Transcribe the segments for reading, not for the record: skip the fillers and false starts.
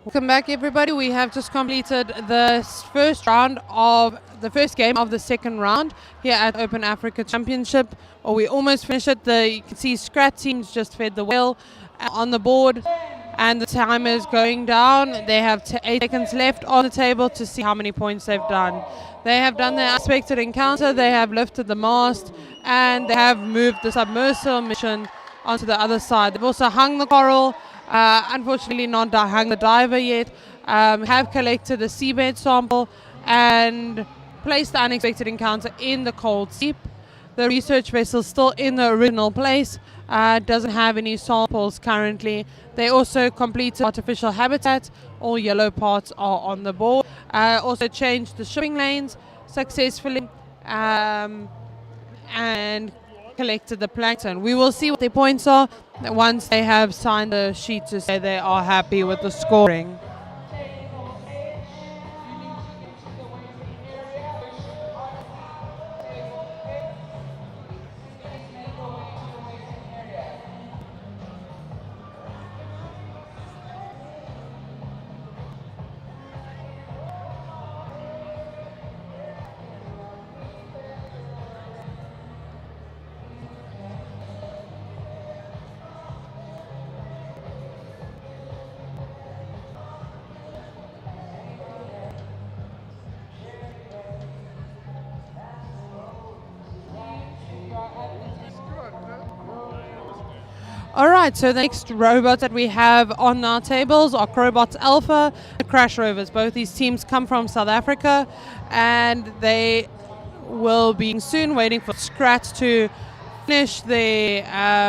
Welcome back, everybody. We have just completed the first round of the first game of the second round here at Open Africa Championship, or we almost finished it. You can see Scrat teams just fed the whale on the board, and the timer is going down. They have 8 seconds left on the table to see how many points they've done. They have done the unexpected encounter, they have lifted the mast, and they have moved the submersible mission onto the other side. They've also hung the coral. Unfortunately not hung the diver yet, have collected the seabed sample and placed the unexpected encounter in the cold sea. The research vessel is still in the original place, doesn't have any samples currently. They also completed artificial habitat, all yellow parts are on the board. Also changed the shipping lanes successfully and collected the plankton. We will see what their points are once they have signed the sheet to say they are happy with the scoring. Alright, so the next robots that we have on our tables are Krobots Alpha and Crash Rovers. Both these teams come from South Africa, and they will be soon waiting for Scrat to finish the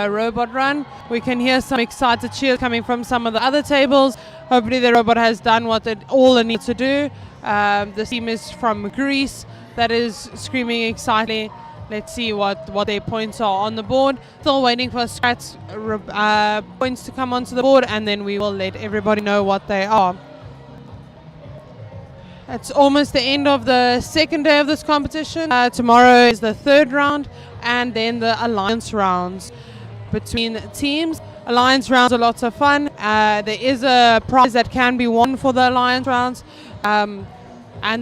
robot run. We can hear some excited cheers coming from some of the other tables. Hopefully the robot has done all it needs to do. The team is from Greece that is screaming excitedly. Let's see what their points are on the board. Still waiting for Scrat's points to come onto the board, and then we will let everybody know what they are. It's almost the end of the second day of this competition. Tomorrow is the third round, and then the alliance rounds between teams. Alliance rounds are lots of fun. There is a prize that can be won for the alliance rounds, and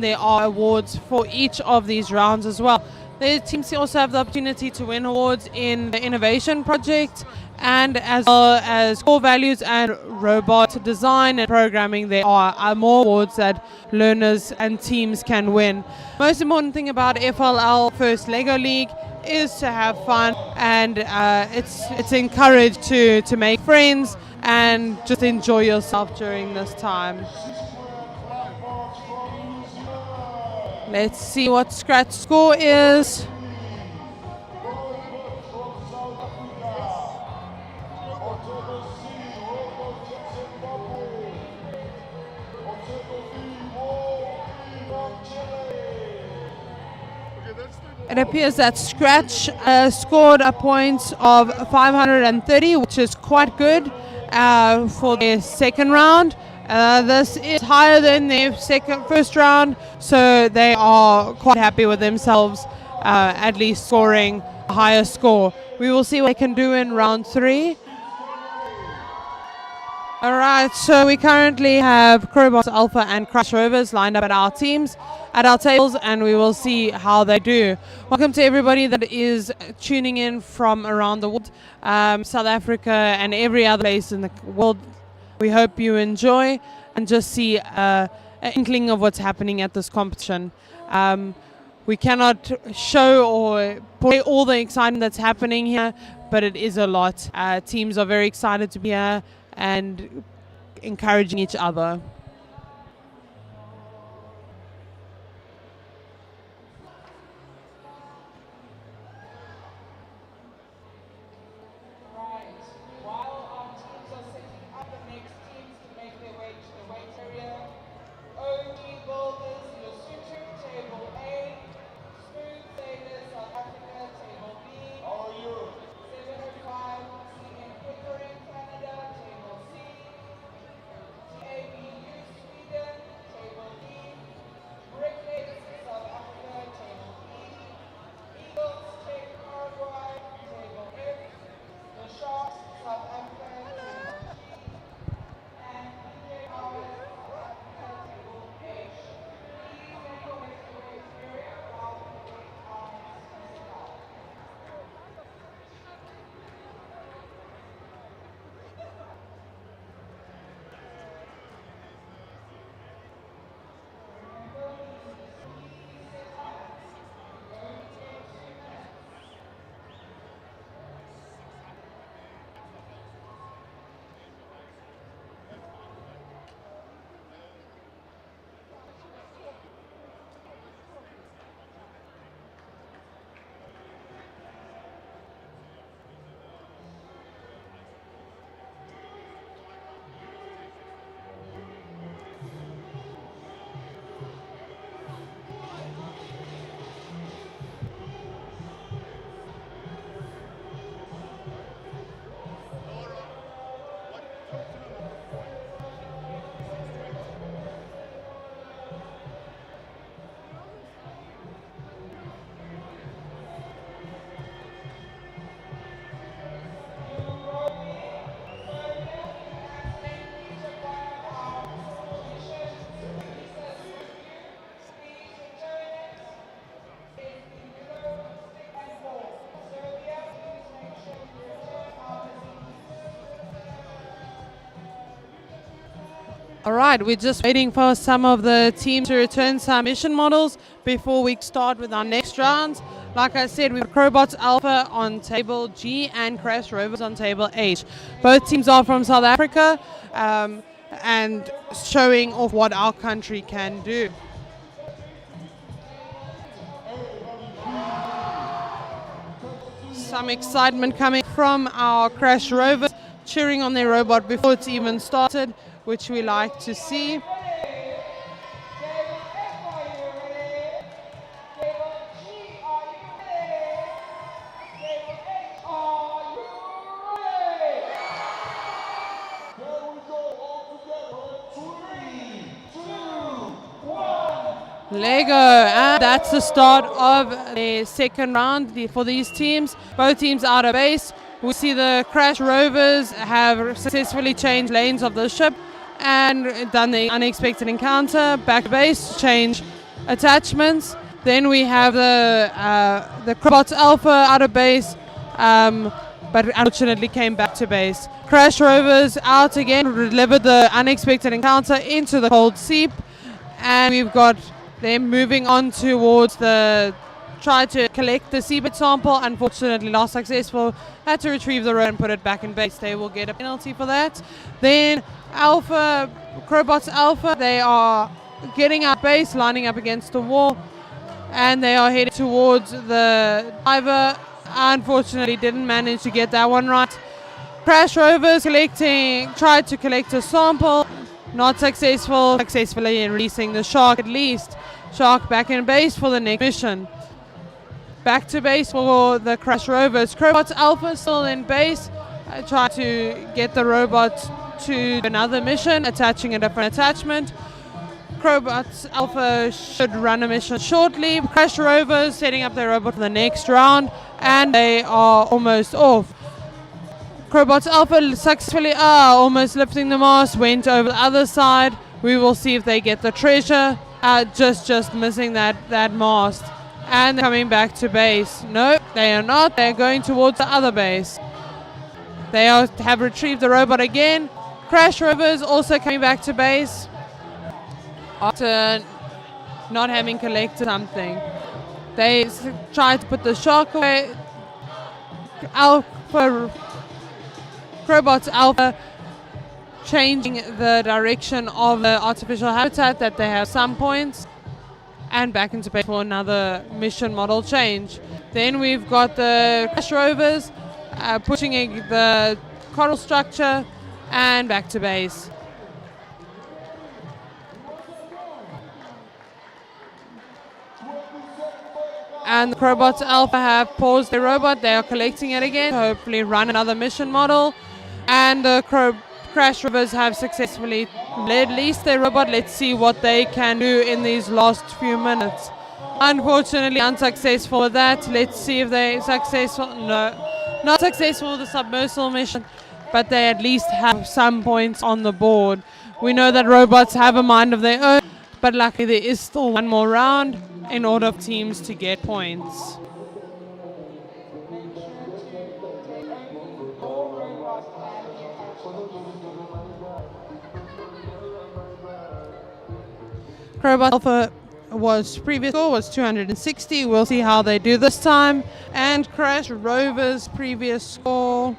there are awards for each of these rounds as well. The teams also have the opportunity to win awards in the innovation project, and as well as core values and robot design and programming. There are more awards that learners and teams can win. Most important thing about FLL First Lego League is to have fun, and it's encouraged to make friends and just enjoy yourself during this time. Let's see what Scrat's score is. It appears that Scratch scored a point of 530, which is quite good for their second round. This is higher than their first round, so they are quite happy with themselves, at least scoring a higher score. We will see what they can do in round 3. Alright, so we currently have Krobots Alpha and Crash Rovers lined up at our tables, and we will see how they do. Welcome to everybody that is tuning in from around the world, South Africa and every other place in the world. We hope you enjoy and just see an inkling of what's happening at this competition. We cannot show or play all the excitement that's happening here, but it is a lot. Teams are very excited to be here and encouraging each other. All right, we're just waiting for some of the teams to return some mission models before we start with our next rounds. Like I said, we've got Krobots Alpha on table G and Crash Rovers on table H. Both teams are from South Africa and showing off what our country can do. Some excitement coming from our Crash Rovers, cheering on their robot before it's even started, which we like to see. Lego, and that's the start of the second round for these teams. Both teams out of base. We see the Crash Rovers have successfully changed lanes of the ship and done the unexpected encounter. Back to base, change attachments. Then we have the Krobots Alpha out of base, but unfortunately came back to base. Crash Rovers out again, delivered the unexpected encounter into the cold seep, and we've got them moving on towards try to collect the seabed sample. Unfortunately not successful. Had to retrieve the row and put it back in base. They will get a penalty for that. Then Krobots Alpha, they are getting out base, lining up against the wall, and they are heading towards the diver. Unfortunately didn't manage to get that one right. Crash Rovers tried to collect a sample. Not successful. Successfully in releasing the shark at least. Shark back in base for the next mission. Back to base for the Crash Rovers. Krobots Alpha still in base. Try to get the robot to another mission, attaching a different attachment. Krobots Alpha should run a mission shortly. Crash Rovers setting up their robot for the next round, and they are almost off. Krobots Alpha successfully almost lifting the mast, went over the other side. We will see if they get the treasure. Just missing that mast. And they're coming back to base. No, they are not. They're going towards the other base. They have retrieved the robot again. Crash Rovers also coming back to base after not having collected something. They tried to put the shark away. Krobots Alpha changing the direction of the artificial habitat that they have some points, and back into base for another mission model change. Then we've got the Crash Rovers pushing the coral structure and back to base. And the Krobots Alpha have paused their robot. They are collecting it again, hopefully run another mission model. And the Crash Rovers have successfully released their robot. Let's see what they can do in these last few minutes. Unfortunately unsuccessful with that. Let's see if they're successful. No, not successful with the submersible mission, but they at least have some points on the board. We know that robots have a mind of their own, but luckily there is still one more round in order for teams to get points. Krobots Alpha previous score was 260. We'll see how they do this time. And Crash Rovers previous score .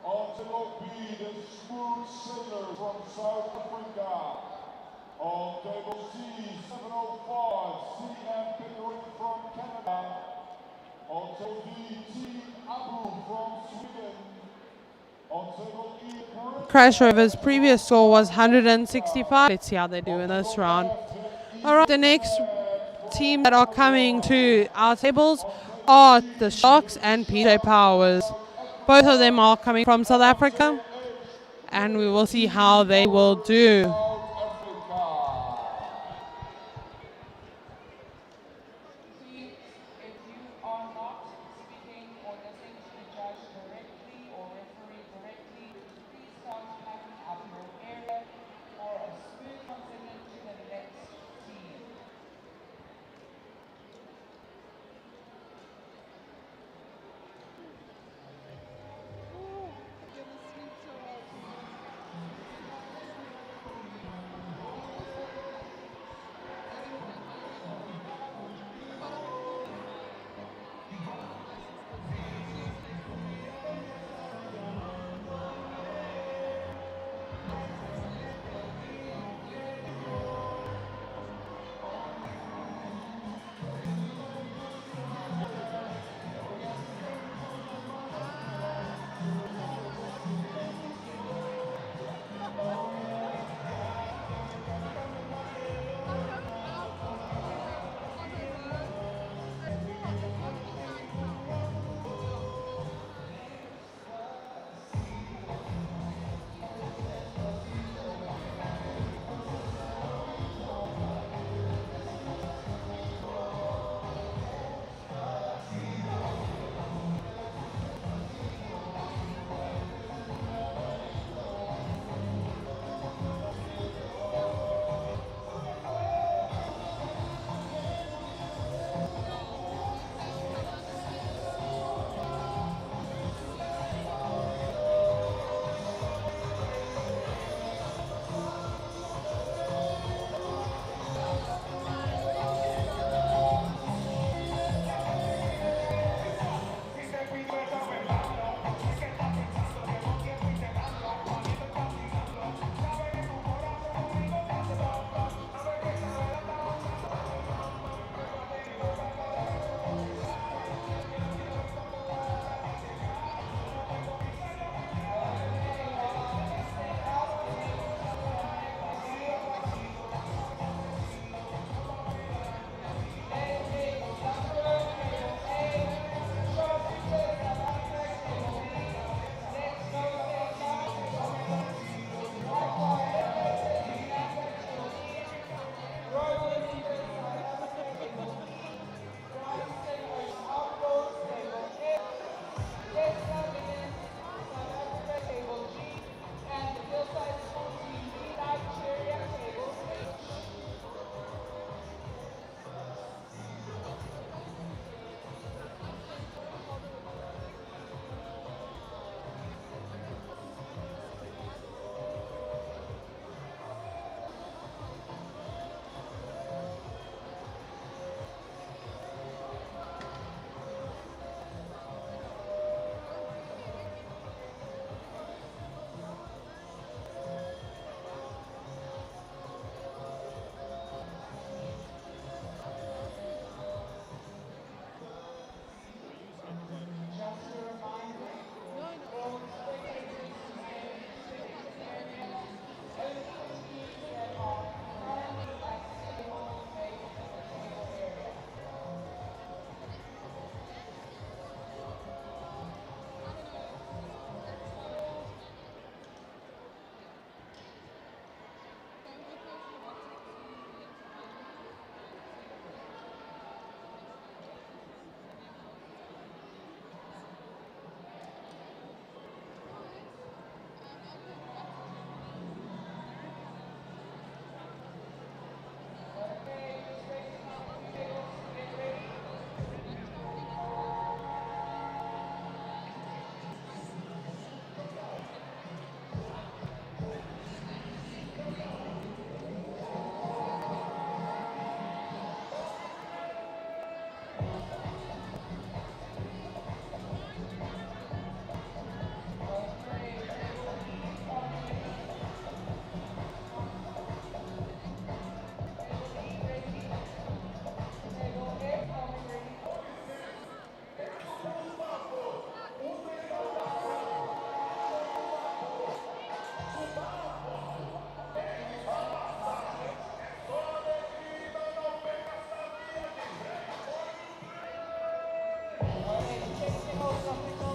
On table B, the smooth sailor from South Africa. On table C, 705, CM from Canada. On table D, T. Abu from Sweden. On table E, Crash Rovers' previous score was 165. Let's see how they do in this round. All right, the next team that are coming to our tables are the Sharks and PJ Powers. Both of them are coming from South Africa, and we will see how they will do.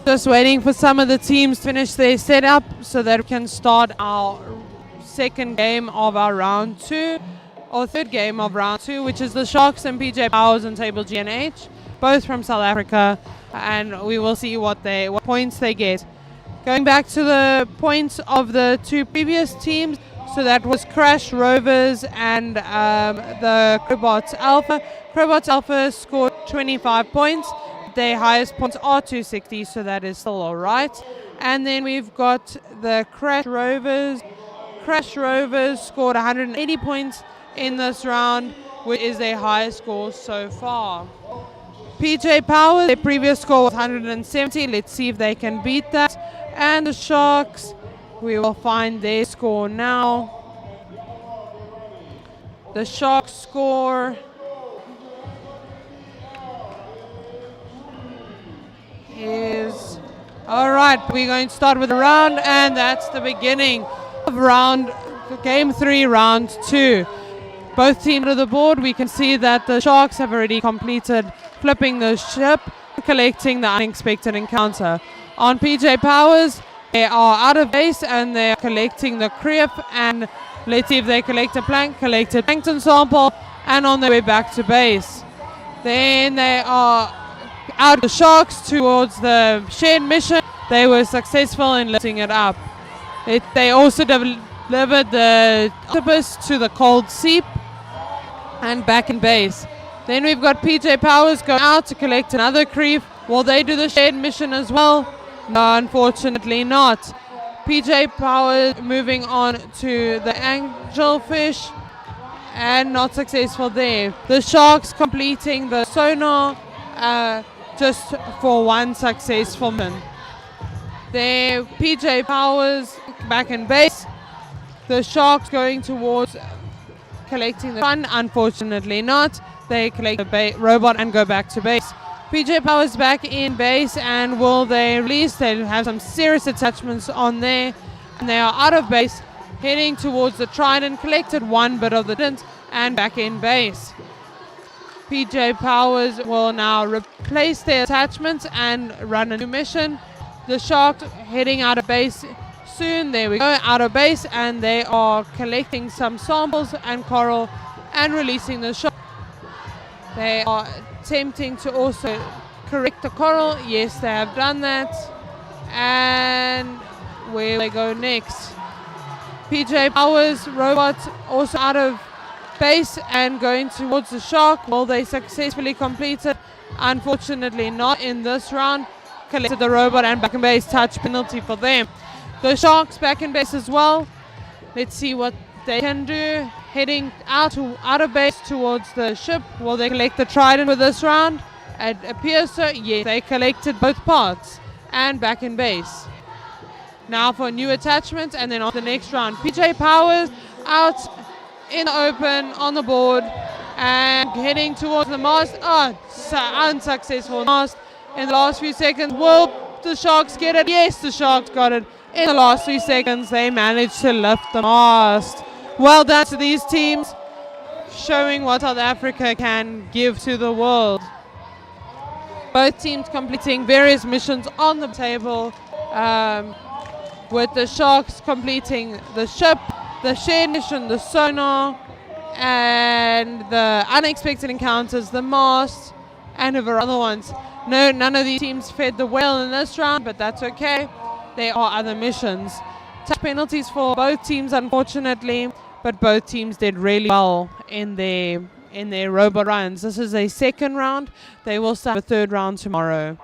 Just waiting for some of the teams to finish their setup so that we can start our second game of our round 2, or third game of round 2, which is the Sharks and PJ Powers and Table G&H, both from South Africa, and we will see what points they get. Going back to the points of the two previous teams, so that was Crash Rovers and the Krobots Alpha. Krobots Alpha scored 25 points. Their highest points are 260, so that is still all right. And then we've got the Crash Rovers. Crash Rovers scored 180 points in this round, which is their highest score so far. PJ Powers, their previous score was 170. Let's see if they can beat that. And the Sharks, we will find their score now. The Sharks score is... Alright, we're going to start with the round, and that's the beginning of game 3, round 2. Both teams of the board, we can see that the Sharks have already completed flipping the ship, collecting the unexpected encounter. On PJ Powers, they are out of base and they're collecting the creep, and let's see if they collect a collected plankton sample, and on their way back to base. Then they are out of the Sharks towards the shared mission. They were successful in lifting it up. They also delivered the octopus to the cold seep and back in base. Then we've got PJ Powers going out to collect another creep. Will they do the shared mission as well? No, unfortunately not. PJ Powers moving on to the angelfish and not successful there. The Sharks completing the sonar just for one successful mission. There, PJ Powers back in base. The Sharks going towards collecting the fun, unfortunately not. They collect the robot and go back to base. PJ Powers back in base, and will they release? They have some serious attachments on there, and they are out of base, heading towards the Trident, collected one bit of the dent, and back in base. PJ Powers will now replace their attachments and run a new mission. The Sharks heading out of base soon. There we go, out of base, and they are collecting some samples and coral and releasing the Shark. They are attempting to also correct the coral. Yes, they have done that. And where they go next? PJ Powers robot also out of base and going towards the Shark. Will they successfully complete it? Unfortunately not in this round. Collected the robot and back in base, touch penalty for them. The Sharks back in base as well. Let's see what they can do. Heading out of base towards the ship. Will they collect the Trident with this round? It appears so. Yes, they collected both parts and back in base. Now for new attachments, and then on the next round. PJ Powers out in the open on the board and heading towards the mast. Unsuccessful mast in the last few seconds. Will the Sharks get it? Yes, the Sharks got it. In the last 3 seconds, they managed to lift the mast. Well done to these teams, showing what South Africa can give to the world. Both teams completing various missions on the table, with the Sharks completing the ship, the shared mission, the sonar, and the unexpected encounters, the mast, and a variety of other ones. No, none of these teams fed the whale in this round, but that's okay. There are other missions. Touch penalties for both teams, unfortunately, but both teams did really well in their robot runs. This is a second round. They will start a third round tomorrow.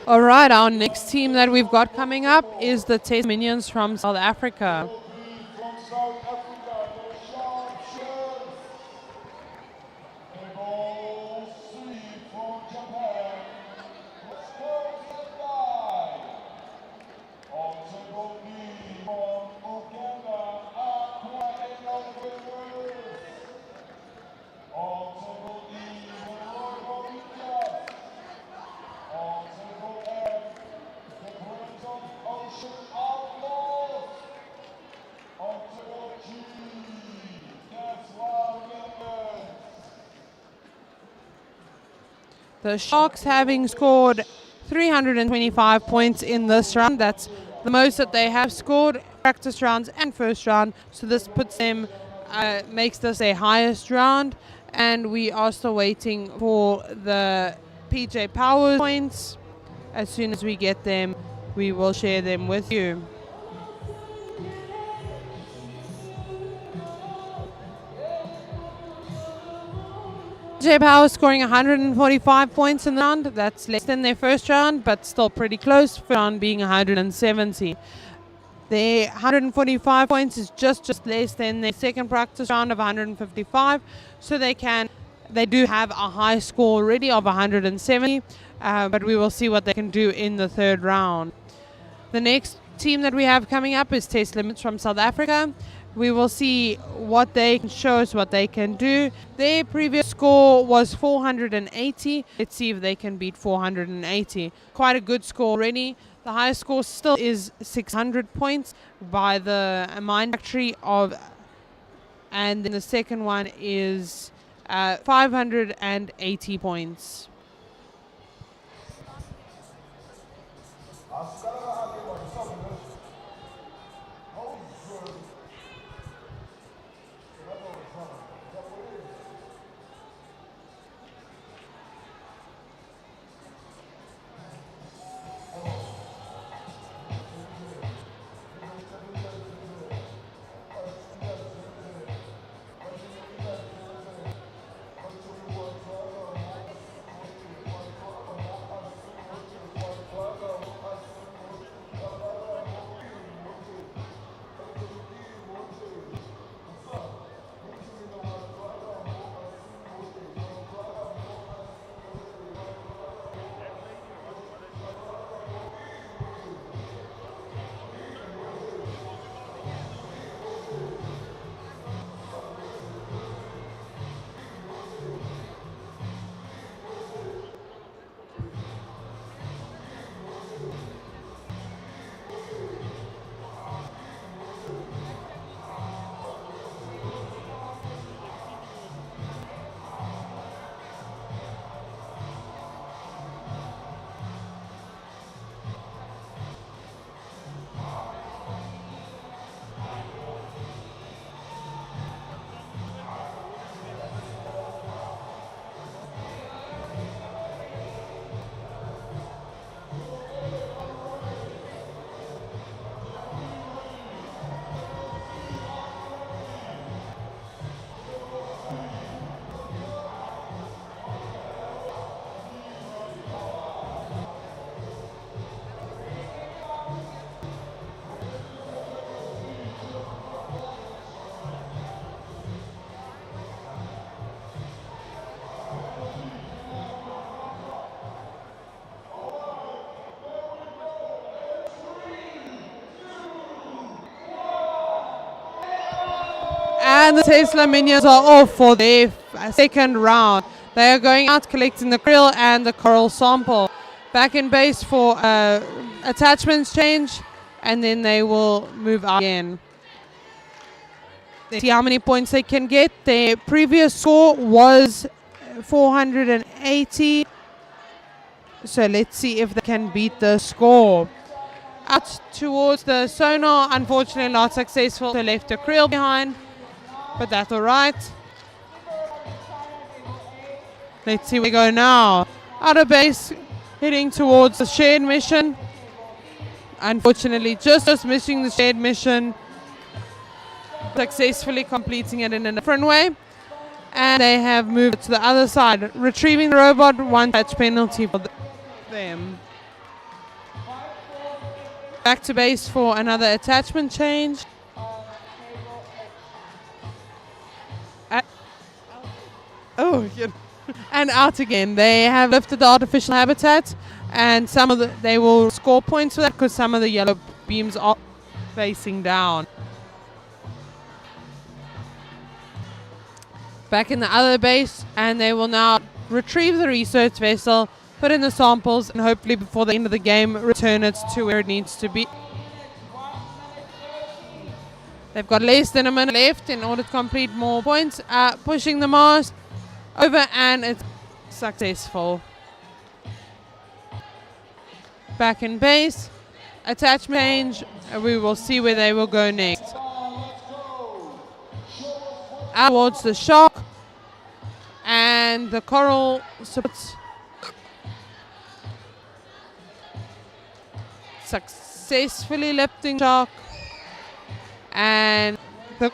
All right, our next team that we've got coming up is the Test Minions from South Africa. From South Africa, the Sharpshooters. Table C from Japan. Let's go to the guy. On table D from Uganda, Aqua Innovators. On table E, the Robotics. On table F, the Brighton Ocean Outlaws. On table G, that's Wildlands. The Sharks, having scored 325 points in this round, that's the most that they have scored practice rounds and first round, so this puts them makes this a highest round, and we are still waiting for the PJ Power points. As soon as we get them, we will share them with you. PJ Power scoring 145 points in the round. That's less than their first round, but still pretty close. First round being 170. Their 145 points is just less than their second practice round of 155. So they do have a high score already of 170, but we will see what they can do in the third round. The next team that we have coming up is Test Limits from South Africa. We will see what they can show us, what they can do. Their previous score was 480. Let's see if they can beat 480. Quite a good score already. The highest score still is 600 points by the Mine Factory and then the second one is 580 points. And the Tesla Minions are off for their second round. They are going out collecting the krill and the coral sample. Back in base for attachments change, and then they will move out again. Let's see how many points they can get. Their previous score was 480. So let's see if they can beat the score. Out towards the sonar, unfortunately not successful. They left a krill behind, but that's all right. Let's see where we go now. Out of base, heading towards the shared mission. Unfortunately, just missing the shared mission. Successfully completing it in a different way. and they have moved to the other side, retrieving the robot. 1 touch penalty for them. Back to base for another attachment change. Oh, and out again. They have lifted the artificial habitat, and they will score points for that because some of the yellow beams are facing down. Back in the other base, and they will now retrieve the research vessel, put in the samples, and hopefully before the end of the game return it to where it needs to be. They've got less than a minute left in order to complete more points. Pushing the mast over, and it's successful. Back in base, attachment change. We will see where they will go next. Out towards the shock, and the coral supports successfully lifting shock and the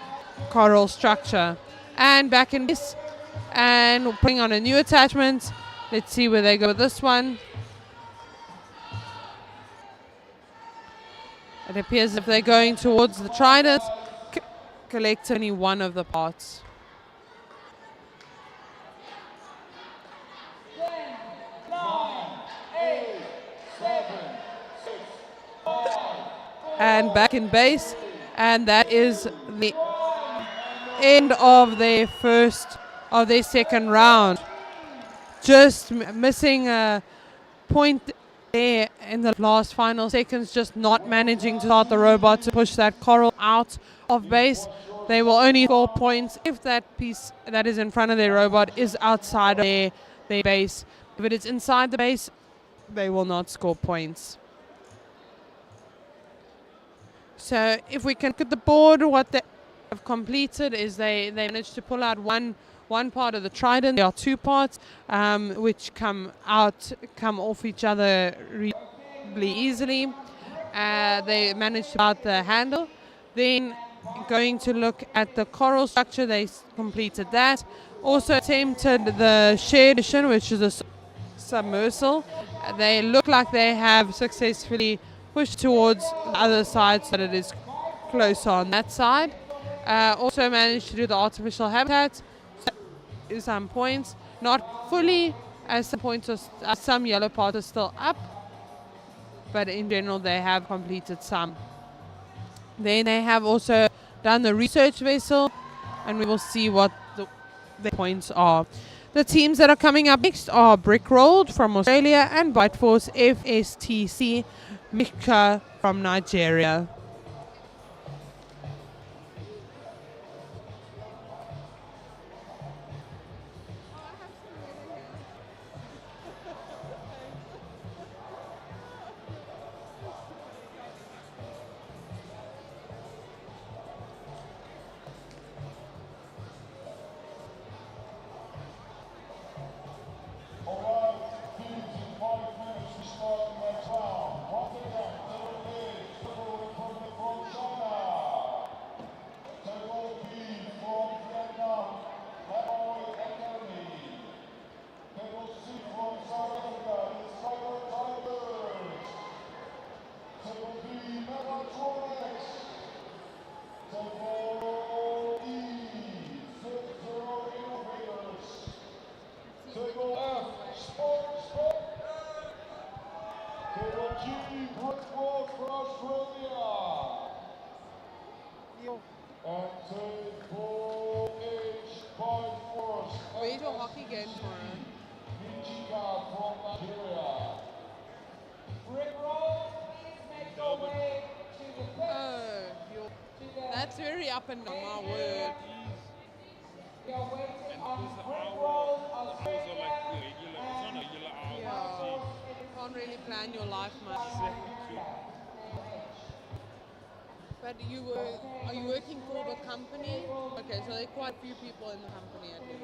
coral structure. And back in this, and putting on a new attachment. Let's see where they go with this one. It appears if they're going towards the trident, collect only one of the parts. 10, 9, 8, 7, 6, 5, and back in base, and that is the end of their second round. Just missing a point there in the last final seconds, just not managing to start the robot to push that coral out of base. They will only score points if that piece that is in front of their robot is outside of their base. If it is inside the base, they will not score points. So if we can look at the board, what they have completed is they managed to pull out one part of the trident. There are 2 parts which come off each other reasonably easily. They managed to pull out the handle. Then going to look at the coral structure, they completed that. Also attempted the shared mission, which is a submersible. They look like they have successfully pushed towards the other side so that it is closer on that side. Also managed to do the artificial habitat. Some points, not fully, as some points some yellow parts are still up, but in general they have completed some. Then they have also done the research vessel, and we will see what the points are. The teams that are coming up next are Brickrolled from Australia and Byteforce FSTC Michika from Nigeria. Where's your hockey game tomorrow? Michika from Nigeria. Brickroll, please make your way to the That's very up and down, my word. We are waiting on Brickroll, Australia. Yeah, can't really plan your life much. But are you working for the company? Okay, so there are quite a few people in the company at least.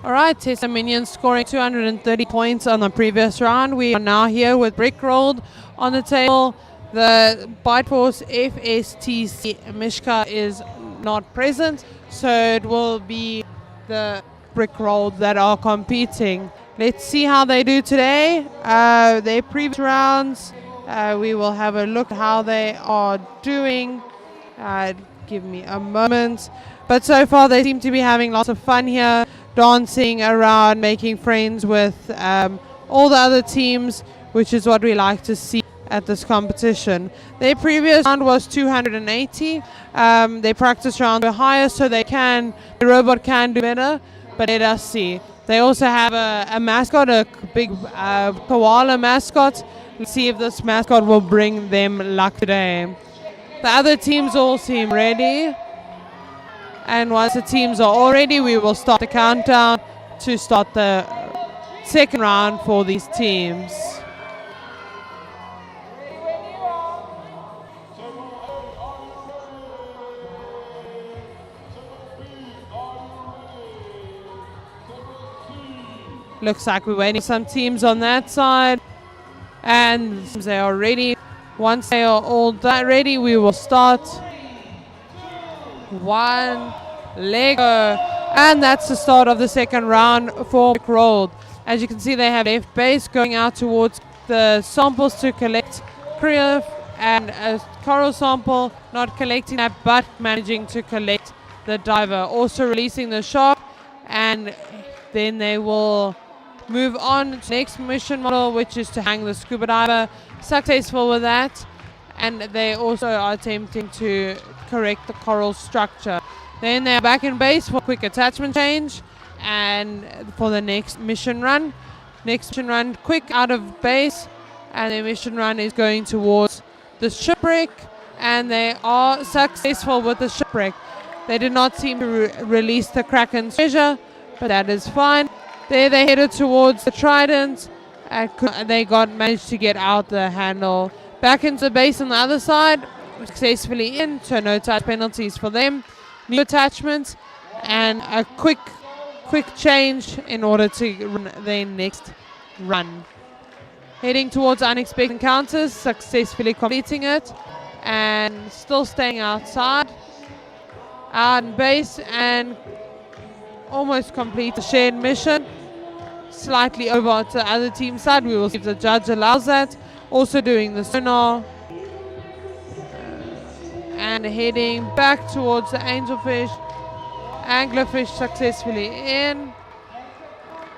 All right, Tesla Minions scoring 230 points on the previous round. We are now here with Brick Rolled on the table. The Byte Force FSTC Michika is not present, so it will be the Brick Rolled that are competing. Let's see how they do today. Their previous rounds, we will have a look how they are doing. Give me a moment. But so far they seem to be having lots of fun here, dancing around, making friends with all the other teams, which is what we like to see at this competition. Their previous round was 280. Their practice rounds were higher, so the robot can do better, but let us see. They also have a mascot, a big koala mascot. Let's see if this mascot will bring them luck today. The other teams all seem ready. And once the teams are all ready, we will start the countdown to start the second round for these teams. Looks like we're waiting for some teams on that side. And they are ready. Once they are all ready, we will start. One, Lego, and that's the start of the second round for Brick Rolled. As you can see, they have F base going out towards the samples to collect Kriya and a coral sample, not collecting that but managing to collect the diver. Also releasing the shark, and then they will move on to the next mission model, which is to hang the scuba diver. Successful with that, and they also are attempting to correct the coral structure. Then they are back in base for quick attachment change and for the next mission run. Next mission run, quick out of base, and the mission run is going towards the shipwreck, and they are successful with the shipwreck. They did not seem to release the Kraken's treasure, but that is fine. There they headed towards the Trident, and they managed to get out the handle. Back into the base on the other side, successfully in, so no touch penalties for them. New attachments and a quick change in order to run their next run. Heading towards unexpected encounters, successfully completing it, and still staying outside, out in base, and almost complete the shared mission. Slightly over to the other team side. We will see if the judge allows that. Also doing the sonar. And heading back towards the angelfish. Anglerfish successfully in.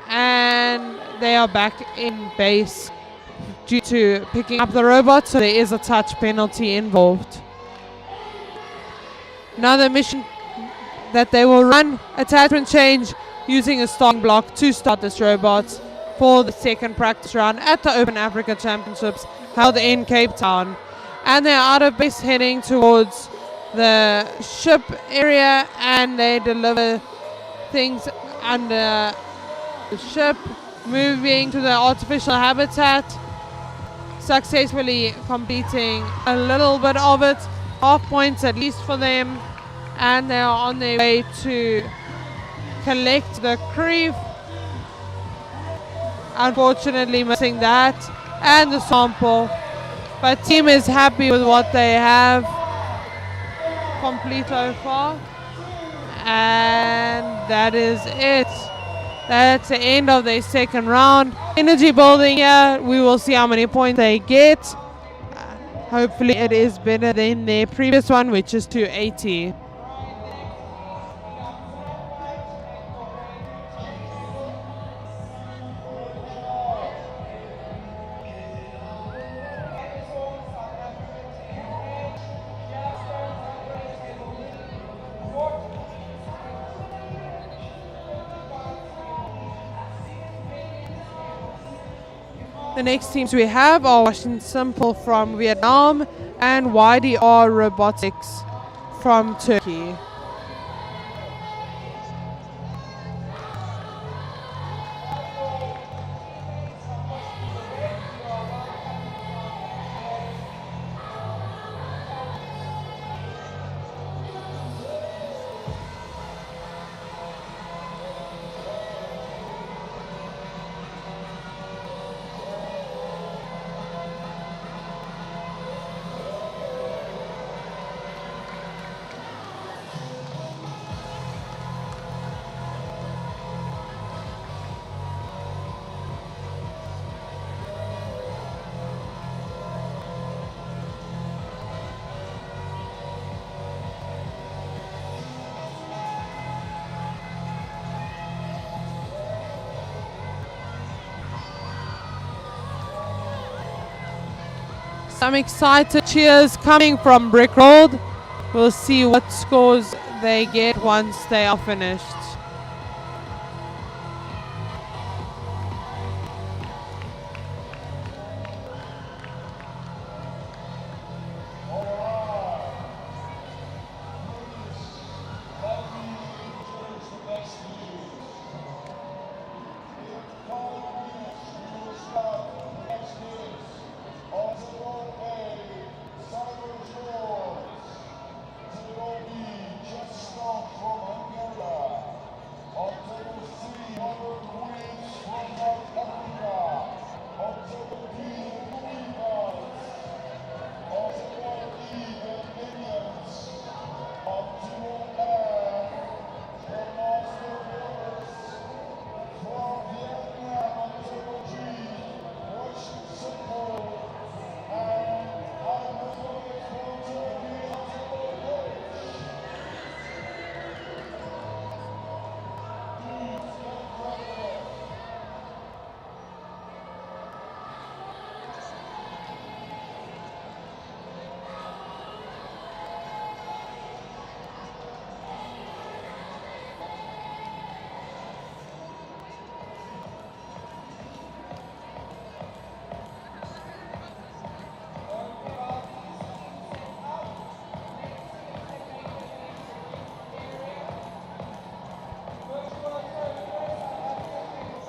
And they are back in base due to picking up the robot, so there is a touch penalty involved. Another mission that they will run, attachment change using a starting block to start this robot for the second practice round at the Open Africa Championships held in Cape Town. And they're out of base heading towards the ship area, and they deliver things under the ship, moving to the artificial habitat, successfully completing a little bit of it, half points at least for them, and they are on their way to collect the creep. Unfortunately missing that and the sample, but team is happy with what they have complete so far, and that is it. That's the end of the second round. Energy building here, we will see how many points they get. Hopefully it is better than their previous one, which is 280. The next teams we have are WSHN.Simple from Vietnam and YDROBOTIX from Turkey. Some excited cheers coming from Brickrolled. We'll see what scores they get once they are finished.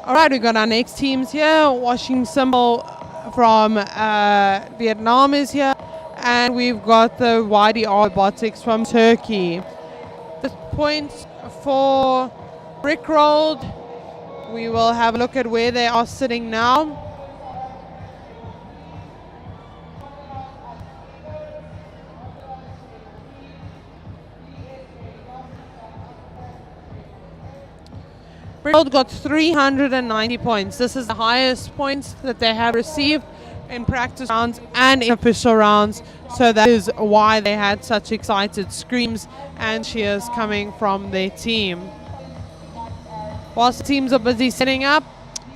All right, we got our next teams here. WSHN.Simple from Vietnam is here, and we've got the YDROBOTIX from Turkey. The points for Brickrolled, we will have a look at where they are sitting now. Brickrolled got 390 points. This is the highest points that they have received in practice rounds and in official rounds. So that is why they had such excited screams and cheers coming from their team. Whilst the teams are busy setting up,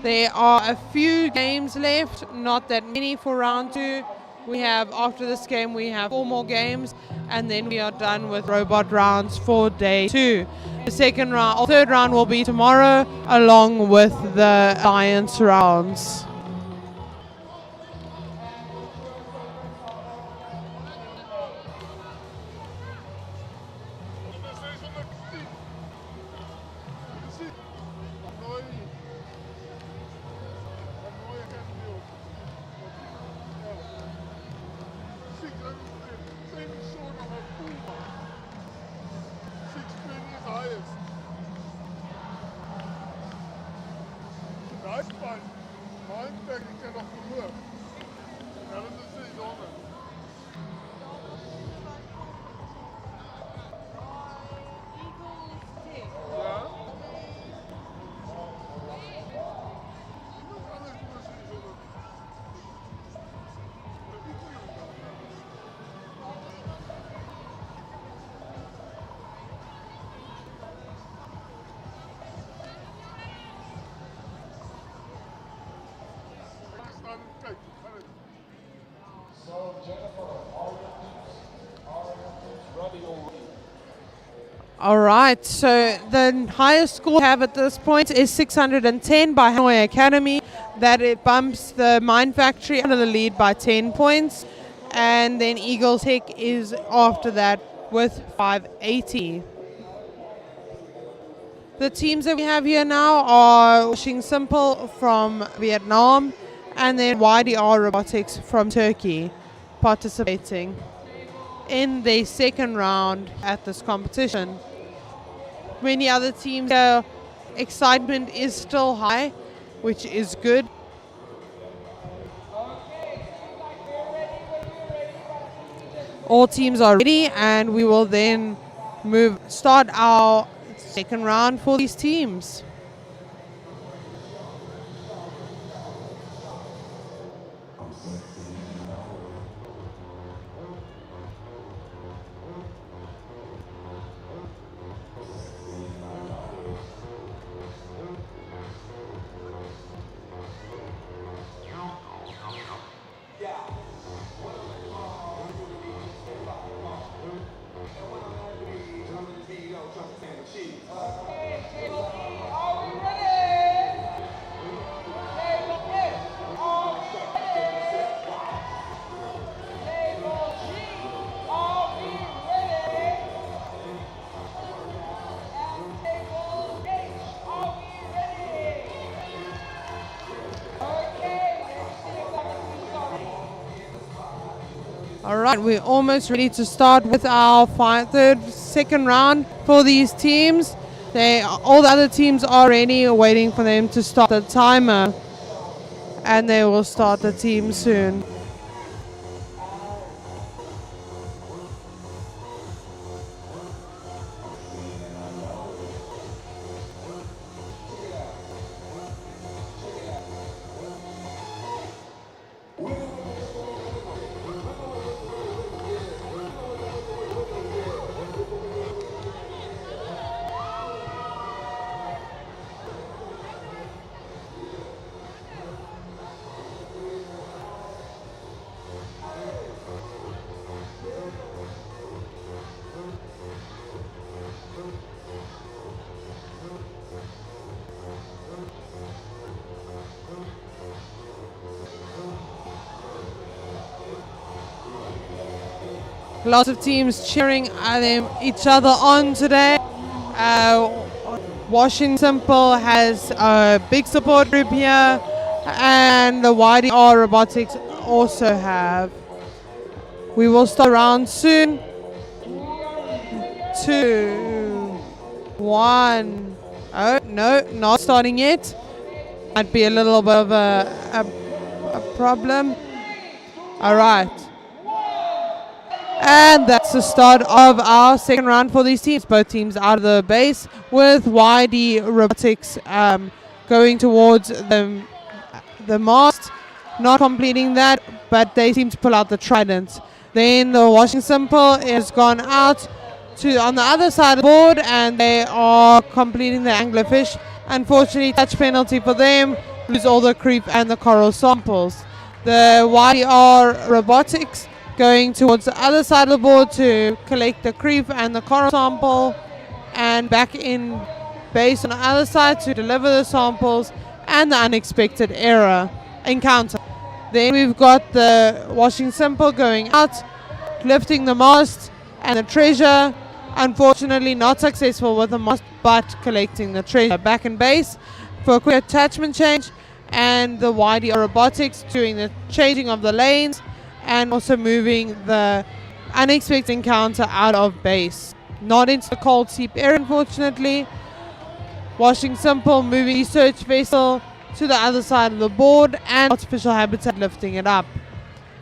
there are a few games left, not that many for round 2. We have, after this game, we have 4 more games, and then we are done with robot rounds for day 2. The second round, or third round, will be tomorrow, along with the alliance rounds. All right, so the highest score we have at this point is 610 by Hanoi Academy. That it bumps the Mine Factory under the lead by 10 points. And then Eagle Tech is after that with 580. The teams that we have here now are WSHN.Simple from Vietnam and then YDROBOTIX from Turkey participating in the second round at this competition. Many other teams, excitement is still high, which is good. All teams are ready, and we will then start our second round for these teams. Okay, table E, are we ready? Table F, are we ready? Table G, are we ready? And table H, are we ready? Okay, let's see exactly who's starting. All right, we're almost ready to start with our second round for these teams. All the other teams are ready, waiting for them to start the timer, and they will start the team soon. Lots of teams cheering each other on today. YDROBOTIX has a big support group here, and the YDROBOTIX also have. We will start around soon. 2, 1. Oh, no, not starting yet. Might be a little bit of a problem. All right. And that's the start of our second round for these teams. Both teams out of the base, with YDROBOTIX going towards the mast, not completing that, but they seem to pull out the trident. Then the YDROBOTIX has gone out to on the other side of the board, and they are completing the anglerfish. Unfortunately, touch penalty for them. Lose all the creep and the coral samples. The YDROBOTIX going towards the other side of the board to collect the creep and the coral sample, and back in base on the other side to deliver the samples and the unexpected error encounter. Then we've got the YDROBOTIX going out, lifting the mast and the treasure. Unfortunately not successful with the mast, but collecting the treasure. Back in base for a quick attachment change, and the YDROBOTIX doing the changing of the lanes and also moving the unexpected encounter out of base. Not into the cold seep area, unfortunately. YDROBOTIX moving the search vessel to the other side of the board, and artificial habitat lifting it up.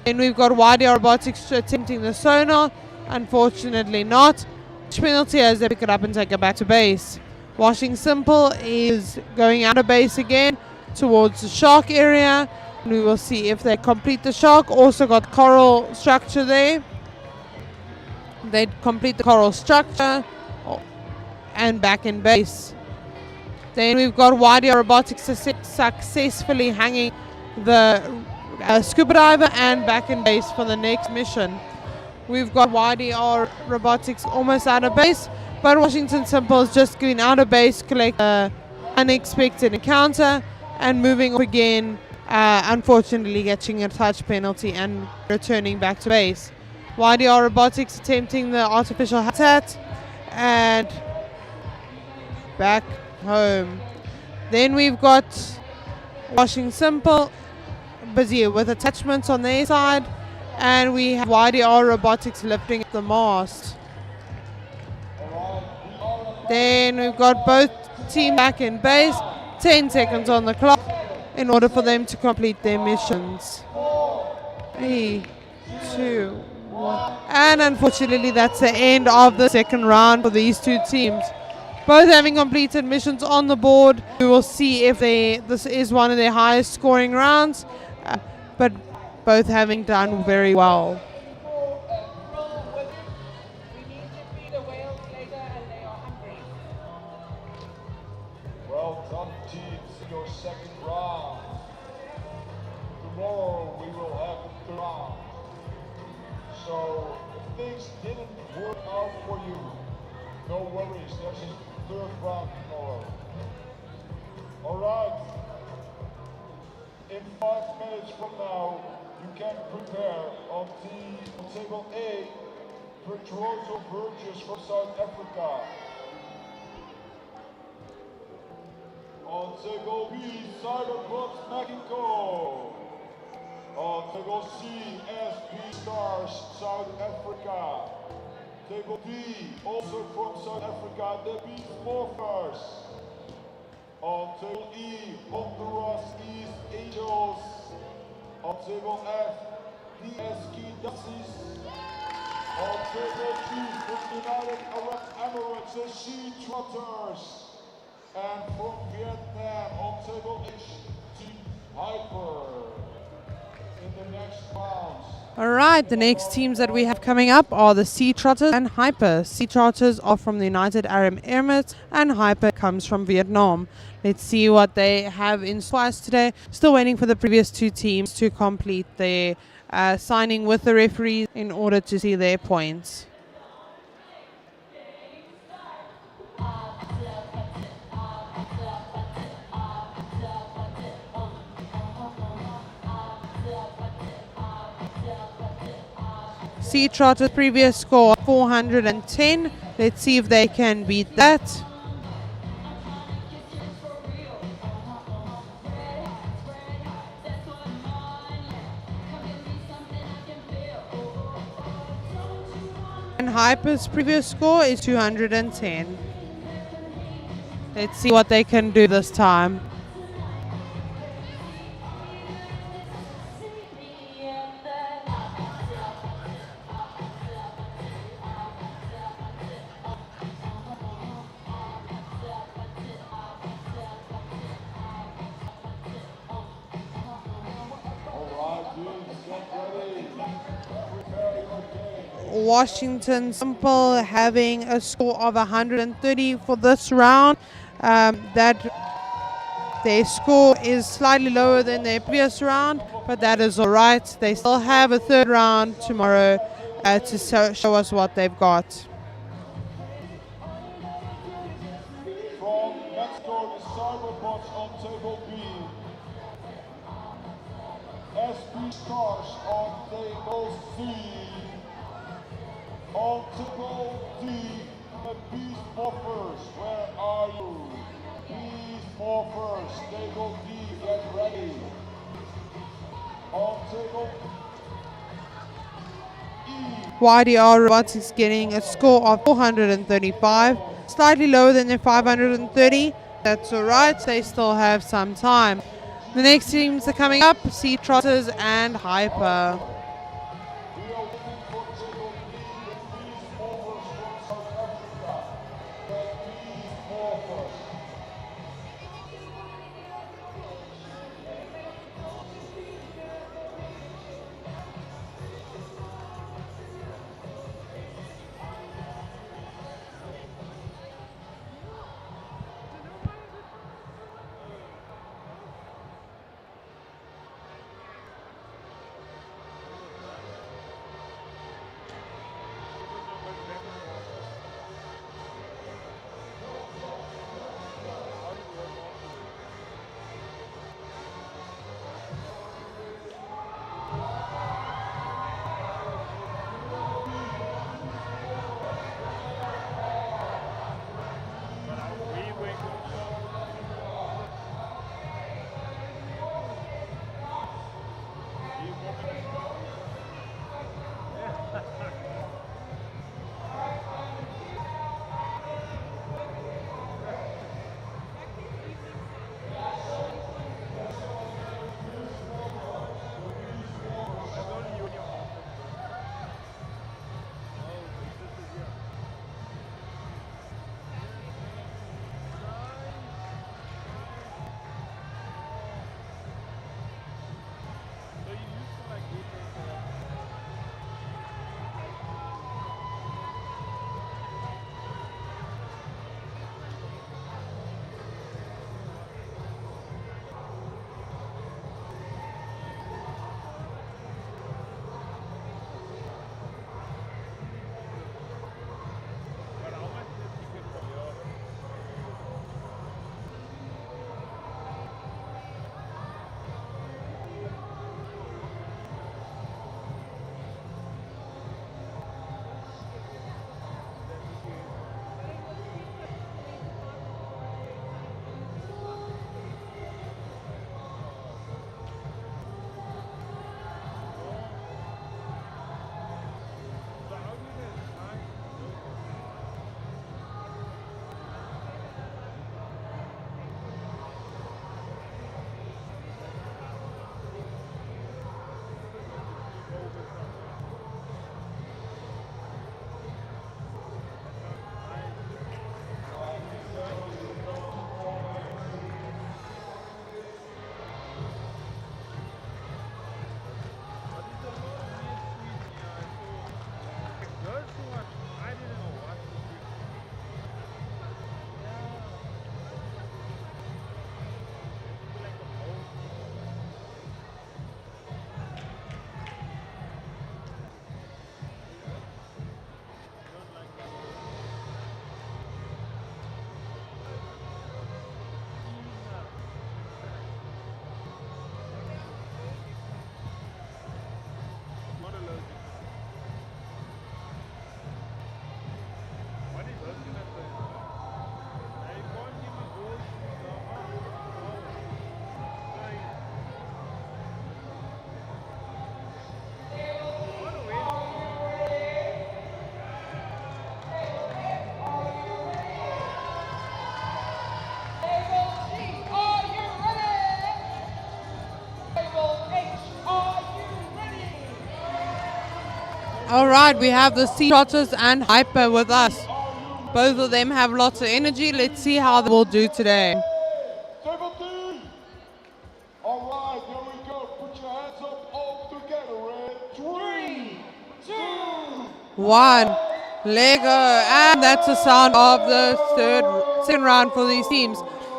Then we've got YDROBOTIX attempting the sonar. Unfortunately not. Penalty as they pick it up and take it back to base. YDROBOTIX is going out of base again towards the shark area. We will see if they complete the shark. Also got coral structure there. They complete the coral structure and back in base. Then we've got YDROBOTIX successfully hanging the scuba diver and back in base for the next mission. We've got YDROBOTIX almost out of base, but YDROBOTIX is just going out of base, collect the unexpected encounter, and moving up again. Unfortunately getting a touch penalty and returning back to base. YDROBOTIX attempting the artificial habitat and back home. Then we've got YDROBOTIX busy with attachments on their side, and we have YDROBOTIX lifting the mast. Then we've got both teams back in base, 10 seconds on the clock in order for them to complete their missions. 3, 2, 1. And unfortunately that's the end of the second round for these two teams. Both having completed missions on the board. We will see if this is one of their highest scoring rounds, but both having done very well. Well done, teams, in your second round. Tomorrow we will have the third round. So if things didn't work out for you, no worries, there's a third round tomorrow. Alright, in 5 minutes from now, you can prepare on table A, virtuoso virtues from South Africa. On table B, Seatrotters, Mexico. On table C, Stars, South Africa. Table D, also from South Africa, the Beast Morphers. On table E, Honduras, East Angels. On table F, the Eskidassis. On table G, from United Arab Emirates, the Seatrotters. And from Vietnam, on table H, Team Hyper. In the next rounds. All right, the next teams that we have coming up are the Seatrotters and Hyper. Seatrotters are from the United Arab Emirates and Hyper comes from Vietnam. Let's see what they have in store us today. Still waiting for the previous two teams to complete their signing with the referees in order to see their points. Seatrotters' previous score 410. Let's see if they can beat that. And Hyper's previous score is 210. Let's see what they can do this time. WSHN.Simple having a score of 130 for this round. That their score is slightly lower than their previous round, but that is all right. They still have a third round tomorrow to show us what they've got. From Mexico, the Cyberbots on table B. SB Stars on table C. On table D, the Beast Morphers, where are you? Beast Morphers, table D, get ready. On table E. YDROBOTIX getting a score of 435, slightly lower than their 530. That's alright, they still have some time. The next teams are coming up, Seatrotters and Hyper. Alright, we have the Seatrotters and Hyper with us. Both of them have lots of energy. Let's see how they will do today. 17. All right, there we go. Put your hands up all together. Ready? 3, 2, 1. Lego, and that's the sound of the second round for these teams.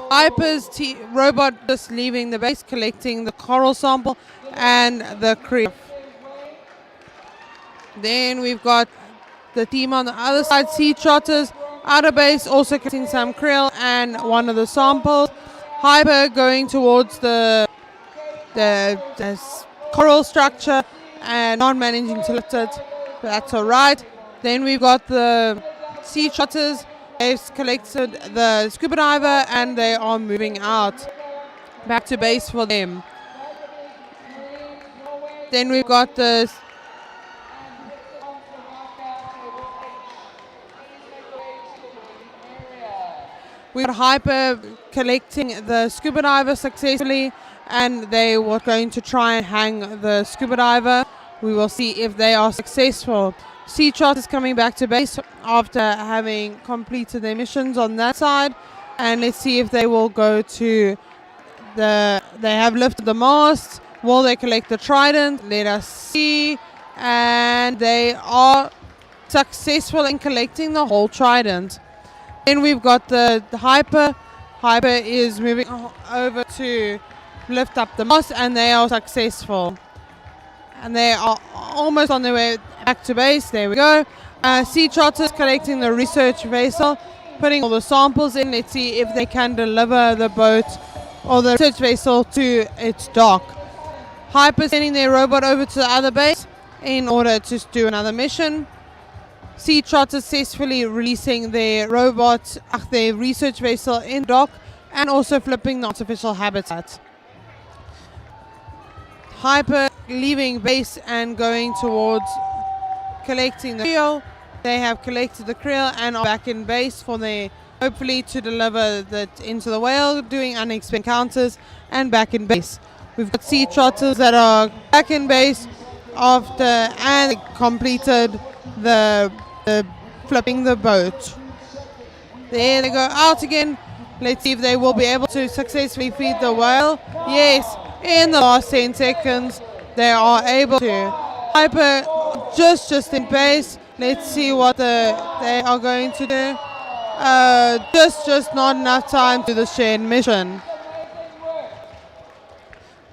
Hyper's robot just leaving the base, collecting the coral sample and the creep. Then we've got the team on the other side, Seatrotters, outer base, also collecting some krill and one of the samples. Hyper going towards the coral structure and not managing to lift it. That's alright. Then we've got the Seatrotters. They've collected the scuba diver and they are moving out. Back to base for them. Then we've got the Hyper collecting the scuba diver successfully, and they were going to try and hang the scuba diver. We will see if they are successful. Seatrotters coming back to base after having completed their missions on that side, and let's see if they will go to they have lifted the mast. Will they collect the trident? Let us see. And they are successful in collecting the whole trident. Then we've got the Hyper. Hyper is moving over to lift up the mast, and they are successful. And they are almost on their way back to base. There we go. Seatrotters collecting the research vessel, putting all the samples in. Let's see if they can deliver the boat or the research vessel to its dock. Hyper sending their robot over to the other base in order to do another mission. Seatrotters successfully releasing their robot, their research vessel in dock, and also flipping the artificial habitat. Hyper leaving base and going towards collecting the krill. They have collected the krill and are back in base for their, hopefully to deliver that into the whale, doing unexpected encounters and back in base. We've got Seatrotters that are back in base after and completed the flipping the boat. There they go out again. Let's see if they will be able to successfully feed the whale. Yes, in the last 10 seconds they are able to. Hyper just in base. Let's see what they are going to do. Just not enough time to the shared mission.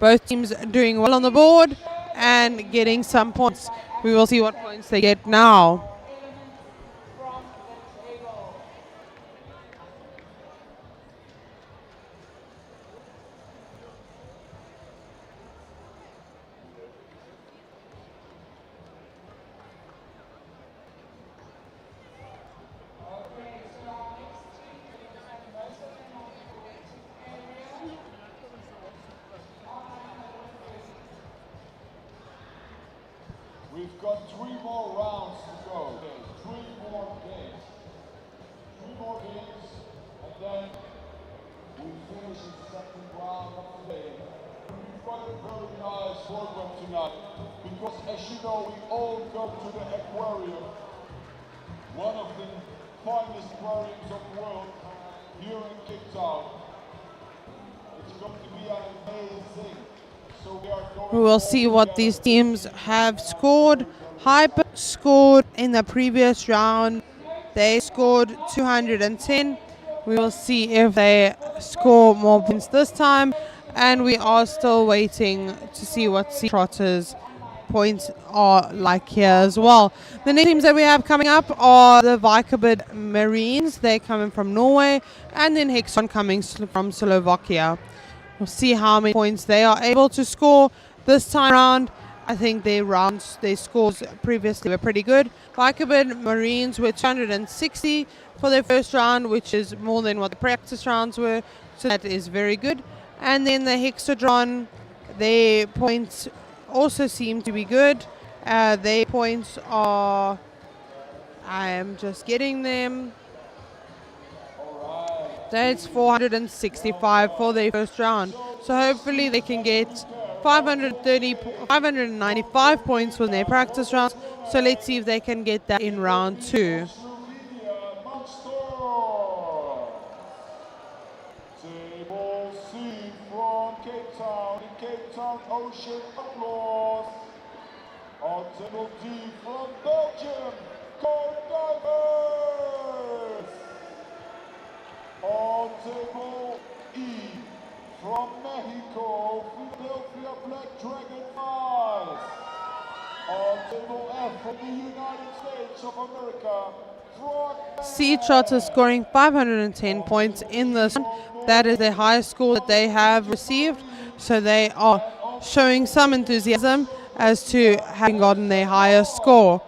Both teams doing well on the board and getting some points. We will see what points they get now. We've got 3 more rounds to go. 3 more games. 3 more games, and then we finish the second round of the day. We've got a very nice program tonight, because as you know, we all go to the aquarium, one of the finest aquariums of the world, here in Cape Town. It's going to be an amazing. We will see what these teams have scored. Hyper scored in the previous round. They scored 210. We will see if they score more points this time. And we are still waiting to see what Seatrotters' points are like here as well. The next teams that we have coming up are the Vikebygd Marines. They're coming from Norway. And then Hexadron coming from Slovakia. We'll see how many points they are able to score this time around. I think their scores previously were pretty good. Vikebygd Marines were 260 for their first round, which is more than what the practice rounds were. So that is very good. And then the Hexadron, their points also seem to be good. Their points are, I am just getting them. That's 465 for their first round. So hopefully they can get 595 points for their practice rounds, So let's see if they can get that in round 2. Slovenia, Monster. Table C from Cape Town, in Cape Town Ocean Outlaws. On table D from Belgium, Divers. On table E from Mexico, Philadelphia Black Dragonflies. On table F from the United States of America, Seatrotters scoring 510 points in this one. That is the highest score that they have received. So they are showing some enthusiasm as to having gotten their highest score.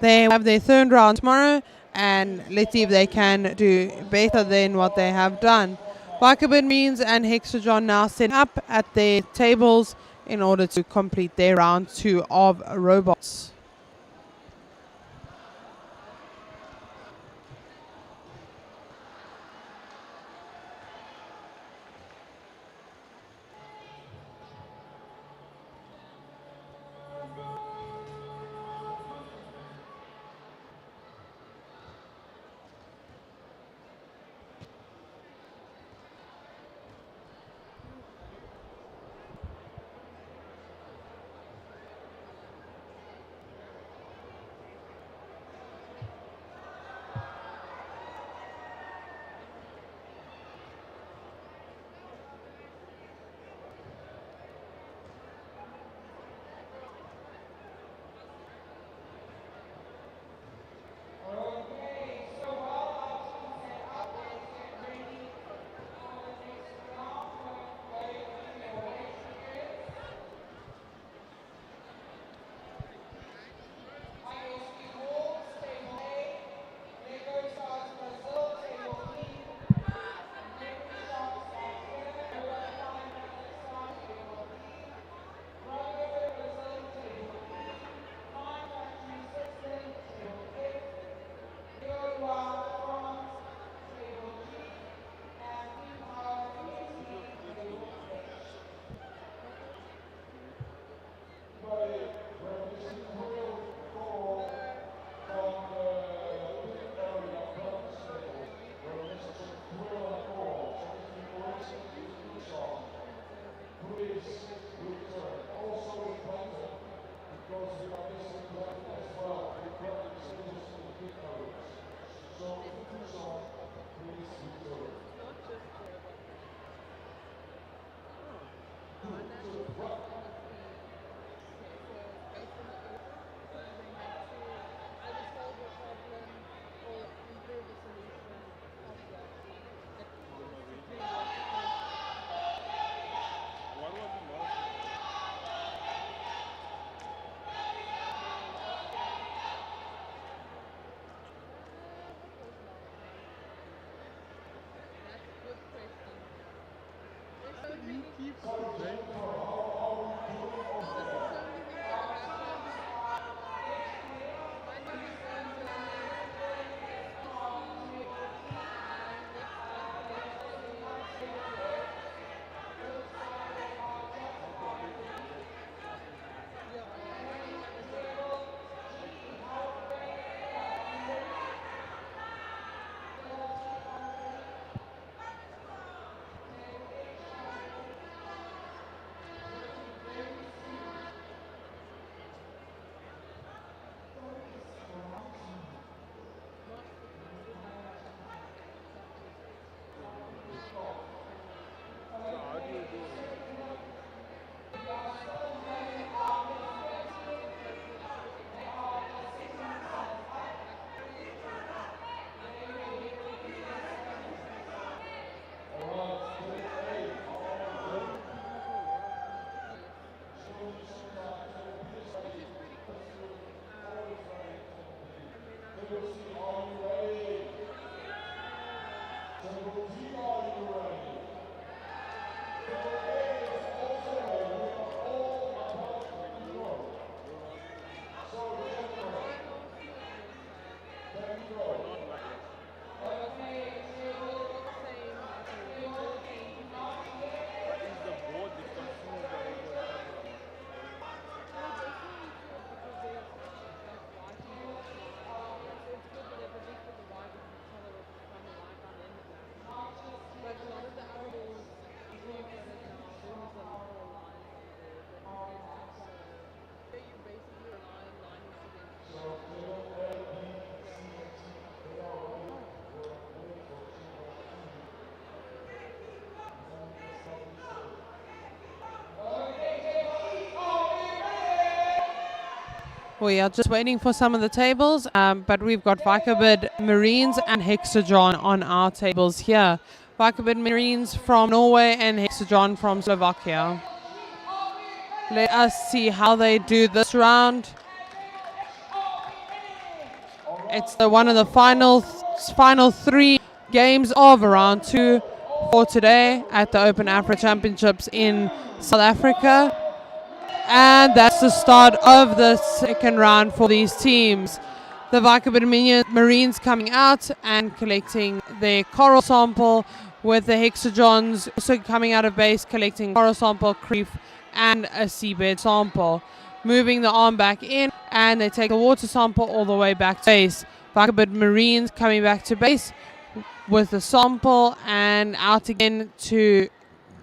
They have their third round tomorrow, and let's see if they can do better than what they have done. Vikebygd means and Hexadron now set up at their tables in order to complete their round 2 of robots. We are just waiting for some of the tables, but we've got Vikebygd Marines and Hexadron on our tables here. Vikebygd Marines from Norway and Hexadron from Slovakia. Let us see how they do this round. It's one of the final 3 games of round 2 for today at the Open Africa Championships in South Africa. And that's the start of the second round for these teams. The Vikebygd Marines coming out and collecting their coral sample, with the Hexadrons also coming out of base, collecting coral sample, creep, and a seabed sample. Moving the arm back in, and they take a water sample all the way back to base. Vikebygd Marines coming back to base with the sample and out again to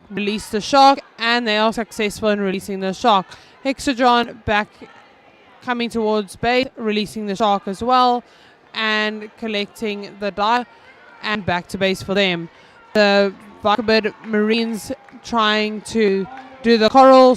release the shark, and they are successful in releasing the shark. Hexadron back coming towards base, releasing the shark as well, and collecting the dye, and back to base for them. The Vikebygd Marines trying to do the coral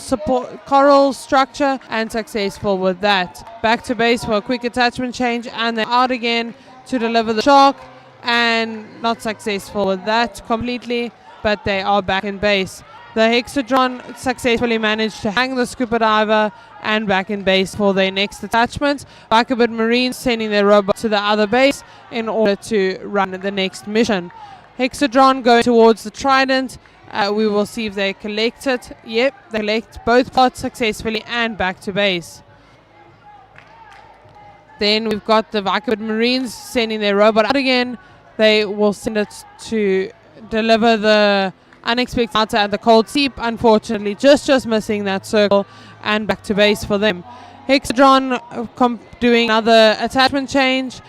structure, and successful with that. Back to base for a quick attachment change, and then out again to deliver the shark, and not successful with that completely, but they are back in base. The Hexadron successfully managed to hang the scuba diver and back in base for their next attachment. Vikebygd Marines sending their robot to the other base in order to run the next mission. Hexadron going towards the trident. We will see if they collect it. Yep, they collect both parts successfully and back to base. Then we've got the Vikebygd Marines sending their robot out again. They will send it to deliver the unexpected outer at the cold seep. Unfortunately, just missing that circle, and back to base for them. Hexadron doing another attachment change,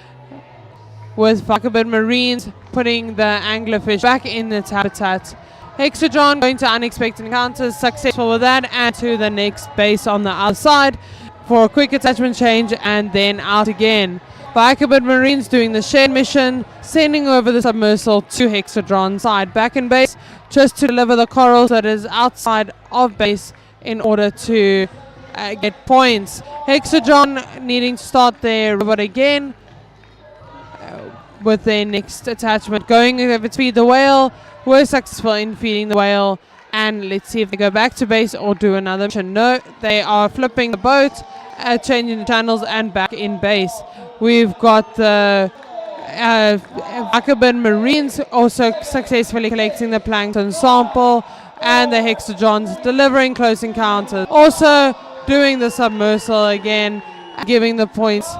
with Vikebygd Marines putting the anglerfish back in its habitat. Hexadron going to unexpected encounters, successful with that, and to the next base on the other side for a quick attachment change, and then out again. Vikebygd Marines doing the shared mission, sending over the submersible to Hexadron side, back in base, just to deliver the corals that is outside of base in order to get points. Hexadron needing to start their robot again with their next attachment, going over to feed the whale. Were successful in feeding the whale, and let's see if they go back to base or do another mission. No, they are flipping the boat, changing the channels, and back in base. We've got the Vikebygd Marines also successfully collecting the plankton sample, and the Hexadrons delivering close encounters. Also doing the submersible again, getting the points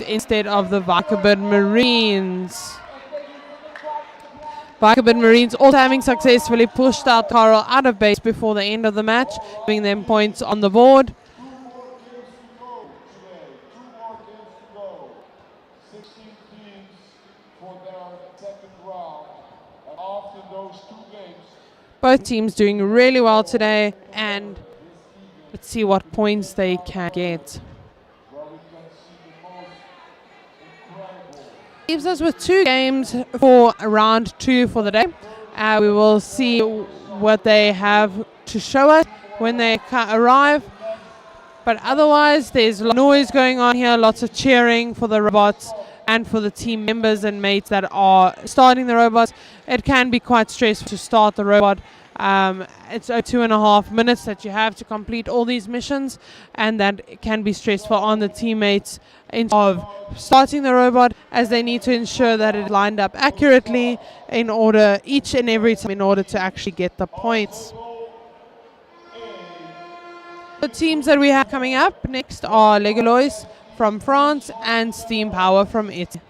instead of the Vikebygd Marines. Vikebygd Marines also having successfully pushed out coral out of base before the end of the match, giving them points on the board. 16 teams for their second round, and after those 2 games, Both teams doing really well today, and let's see what points they can get. where we can see the most incredible Leaves us with 2 games for round 2 for the day. We will see what they have to show us when they arrive. But otherwise, there's a lot of noise going on here, lots of cheering for the robots and for the team members and mates that are starting the robots. It can be quite stressful to start the robot. It's 2.5 minutes that you have to complete all these missions, and that can be stressful on the teammates of starting the robot, as they need to ensure that it lined up accurately in order each and every time in order to actually get the points. The teams that we have coming up next are LEGOLOIS from France and Steam Power from Italy.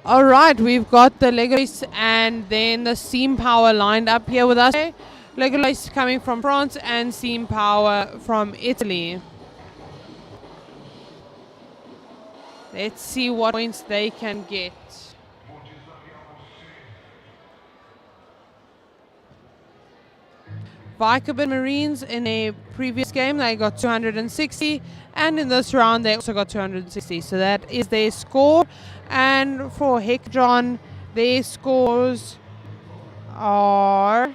All right, we've got the LEGOLOIS and then the Steam Power lined up here with us. LEGOLOIS coming from France and Steam Power from Italy. Let's see what points they can get. Vikebygd Marines in a previous game, they got 260, and in this round they also got 260. So that is their score. And for Hexadron, their scores are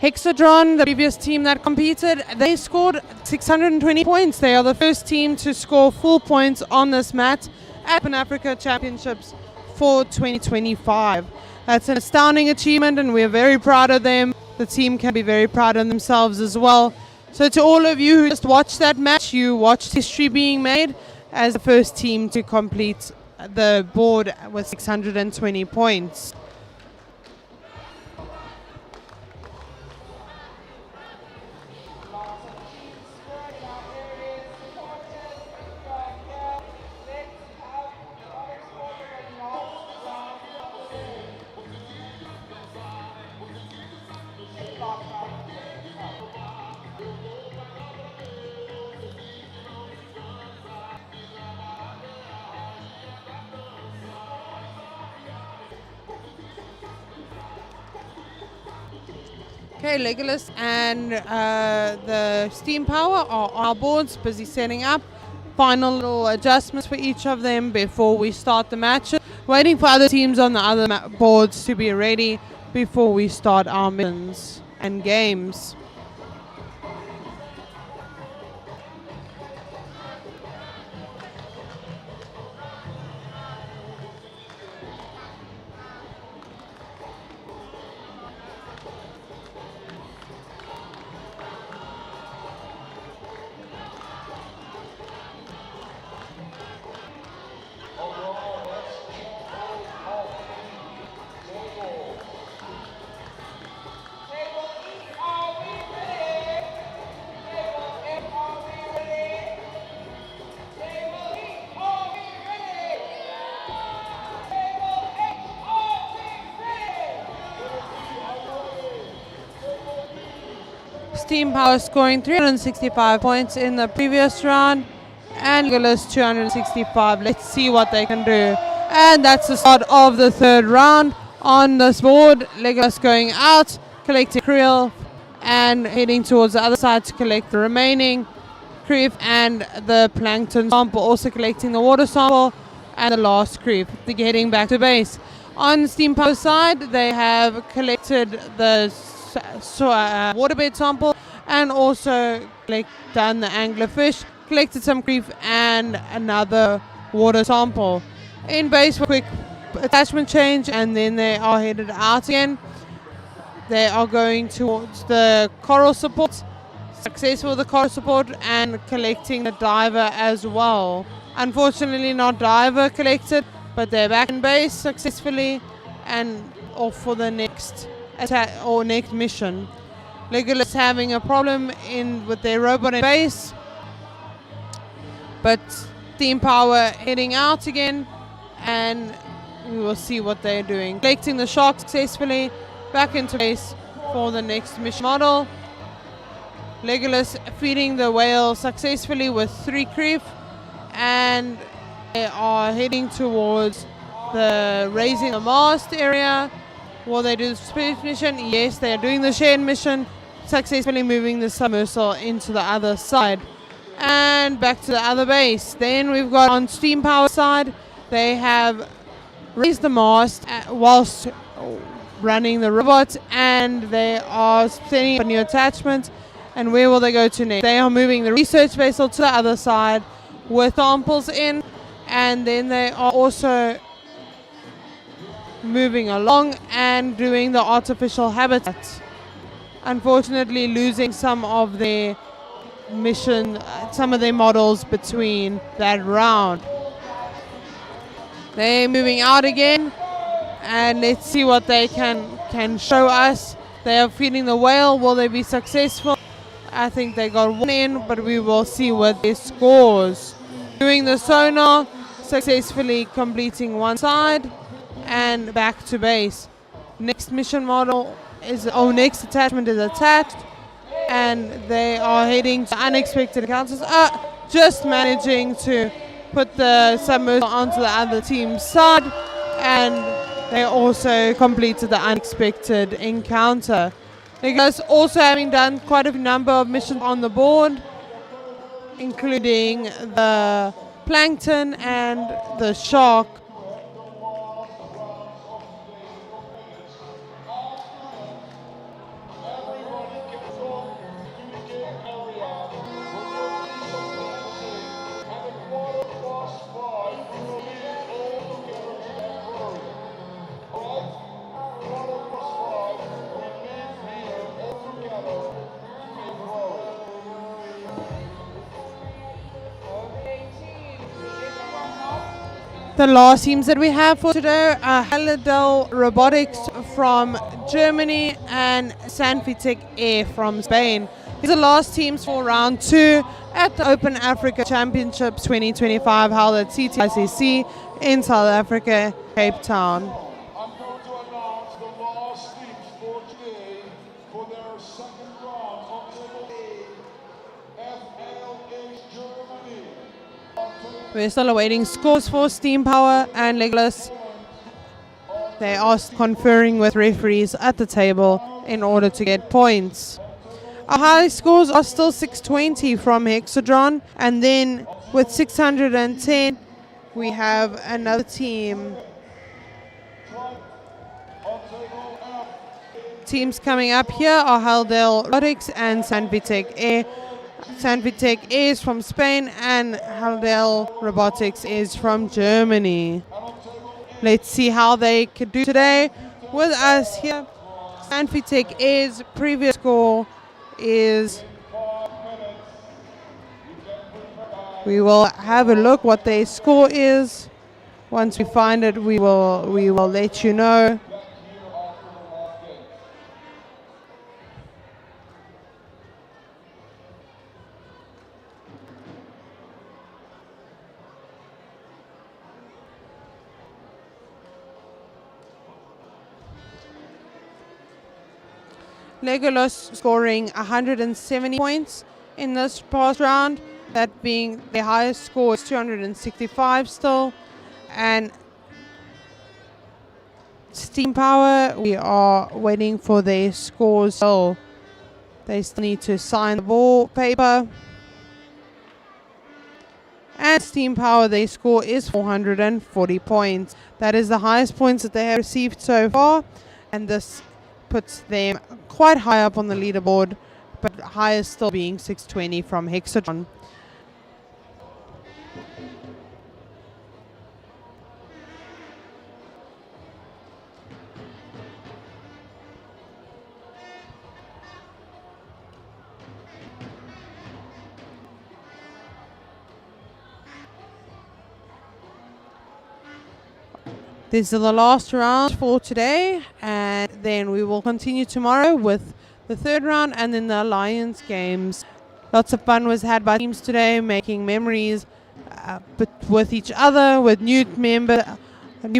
Hexadron, the previous team that competed. They scored 620 points. They are the first team to score full points on this mat at Open Africa Championships for 2025. That's an astounding achievement and we're very proud of them. The team can be very proud of themselves as well. So to all of you who just watched that match, you watched history being made as the first team to complete the board with 620 points. Okay, LEGOLOIS and the Steam Power are on our boards, busy setting up. Final little adjustments for each of them before we start the match. Waiting for other teams on the other boards to be ready before we start our missions and games. Steam Power scoring 365 points in the previous round and LEGOLOIS 265. Let's see what they can do. And that's the start of the third round on this board. LEGOLOIS going out, collecting krill and heading towards the other side to collect the remaining creep and the plankton sample, also collecting the water sample and the last creep. They're heading back to base. On Steam Power side, they have collected the waterbed sample and also done the anglerfish, collected some creep and another water sample. In base for a quick attachment change and then they are headed out again. They are going towards the coral support, successful with the coral support and collecting the diver as well. Unfortunately not diver collected, but they're back in base successfully and off for the next attack or next mission. LEGOLOIS having a problem with their robot in base, but Steam Power heading out again and we will see what they're doing. Collecting the shark successfully back into base for the next mission model. LEGOLOIS feeding the whale successfully with 3 creep, and they are heading towards the raising the mast area. Will they do the space mission? Yes, they are doing the shared mission, successfully moving the submersible into the other side. And back to the other base. Then we've got on steam power side, they have raised the mast whilst running the robots, and they are setting up a new attachment. And where will they go to next? They are moving the research vessel to the other side with samples in, and then they are also moving along and doing the artificial habitat. Unfortunately, losing some of their models between that round. They're moving out again, and let's see what they can show us. They are feeding the whale. Will they be successful? I think they got 1 in, but we will see what their scores. Doing the sonar, successfully completing one side and back to base. Next mission model is, next attachment is attached, and they are heading to unexpected encounters. Just managing to put the submersible onto the other team's side, and they also completed the unexpected encounter. LEGOLOIS also having done quite a number of missions on the board, including the plankton and the shark. The last teams that we have for today are Heldele Robotics from Germany and SANFITEK Air from Spain. These are the last teams for round 2 at the Open Africa Championships 2025 held at CTICC in South Africa, Cape Town. I'm going to announce the last teams for today for their second round on table A, FLH Germany. We're still awaiting scores for Steam Power and LEGOLOIS. They are conferring with referees at the table in order to get points. Our high scores are still 620 from Hexadron, and then with 610 we have another team. Teams coming up here are Heldele Robotics and SANFITEK Air. SANFITEK Air is from Spain and Heldele Robotics is from Germany. Let's see how they could do today. With us here, SANFITEK Air's previous score is... We will have a look what their score is. Once we find it, we will let you know. LEGOLOIS scoring 170 points in this past round, that being the highest score is 265 still. And Steam Power, we are waiting for their scores. So they still need to sign the wallpaper. And Steam Power, their score is 440 points. That is the highest points that they have received so far, and this puts them quite high up on the leaderboard, but highest still being 620 from Hexadron. This is the last round for today, and then we will continue tomorrow with the third round and then the Alliance games. Lots of fun was had by teams today, making memories but with each other, with new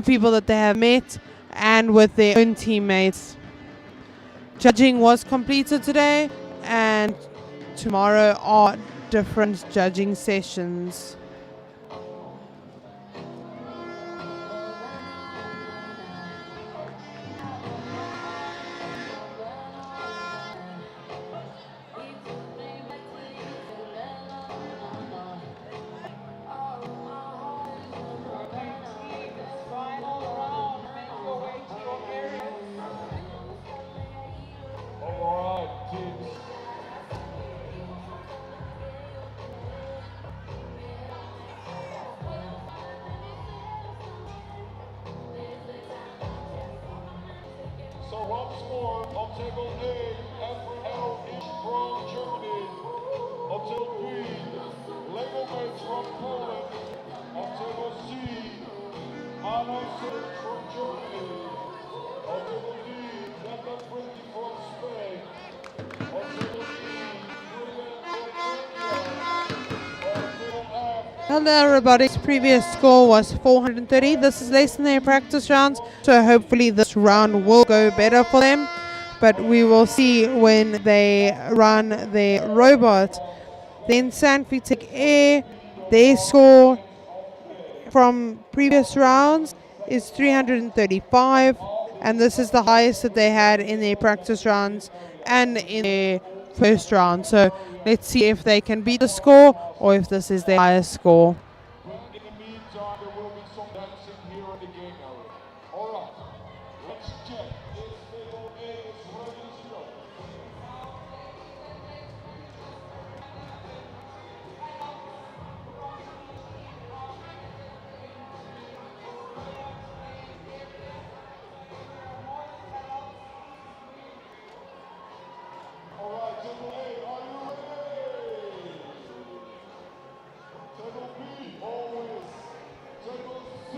people that they have met, and with their own teammates. Judging was completed today, and tomorrow are different judging sessions. Final round. Make your way to your areas. All right, teams. So once more, on table A, FL is from Germany. On table B, LEGOLOIS from Poland. On table C, Untitled from Germany. On table D, Data Printing from Spain. On table E, Brilliant from India. On table F, Heldele Robotics' previous score was 430. This is less than their practice rounds, so hopefully this round will go better for them. But we will see when they run their robot. Then SANFITEK Air, their score from previous rounds is 335, and this is the highest that they had in their practice rounds and in their first round. So let's see if they can beat the score or if this is their highest score. but in the meantime, there will be some dancing here in the game area. All right, let's check if table A is ready to go. All right, table A, are you ready? Table B, always. Table C.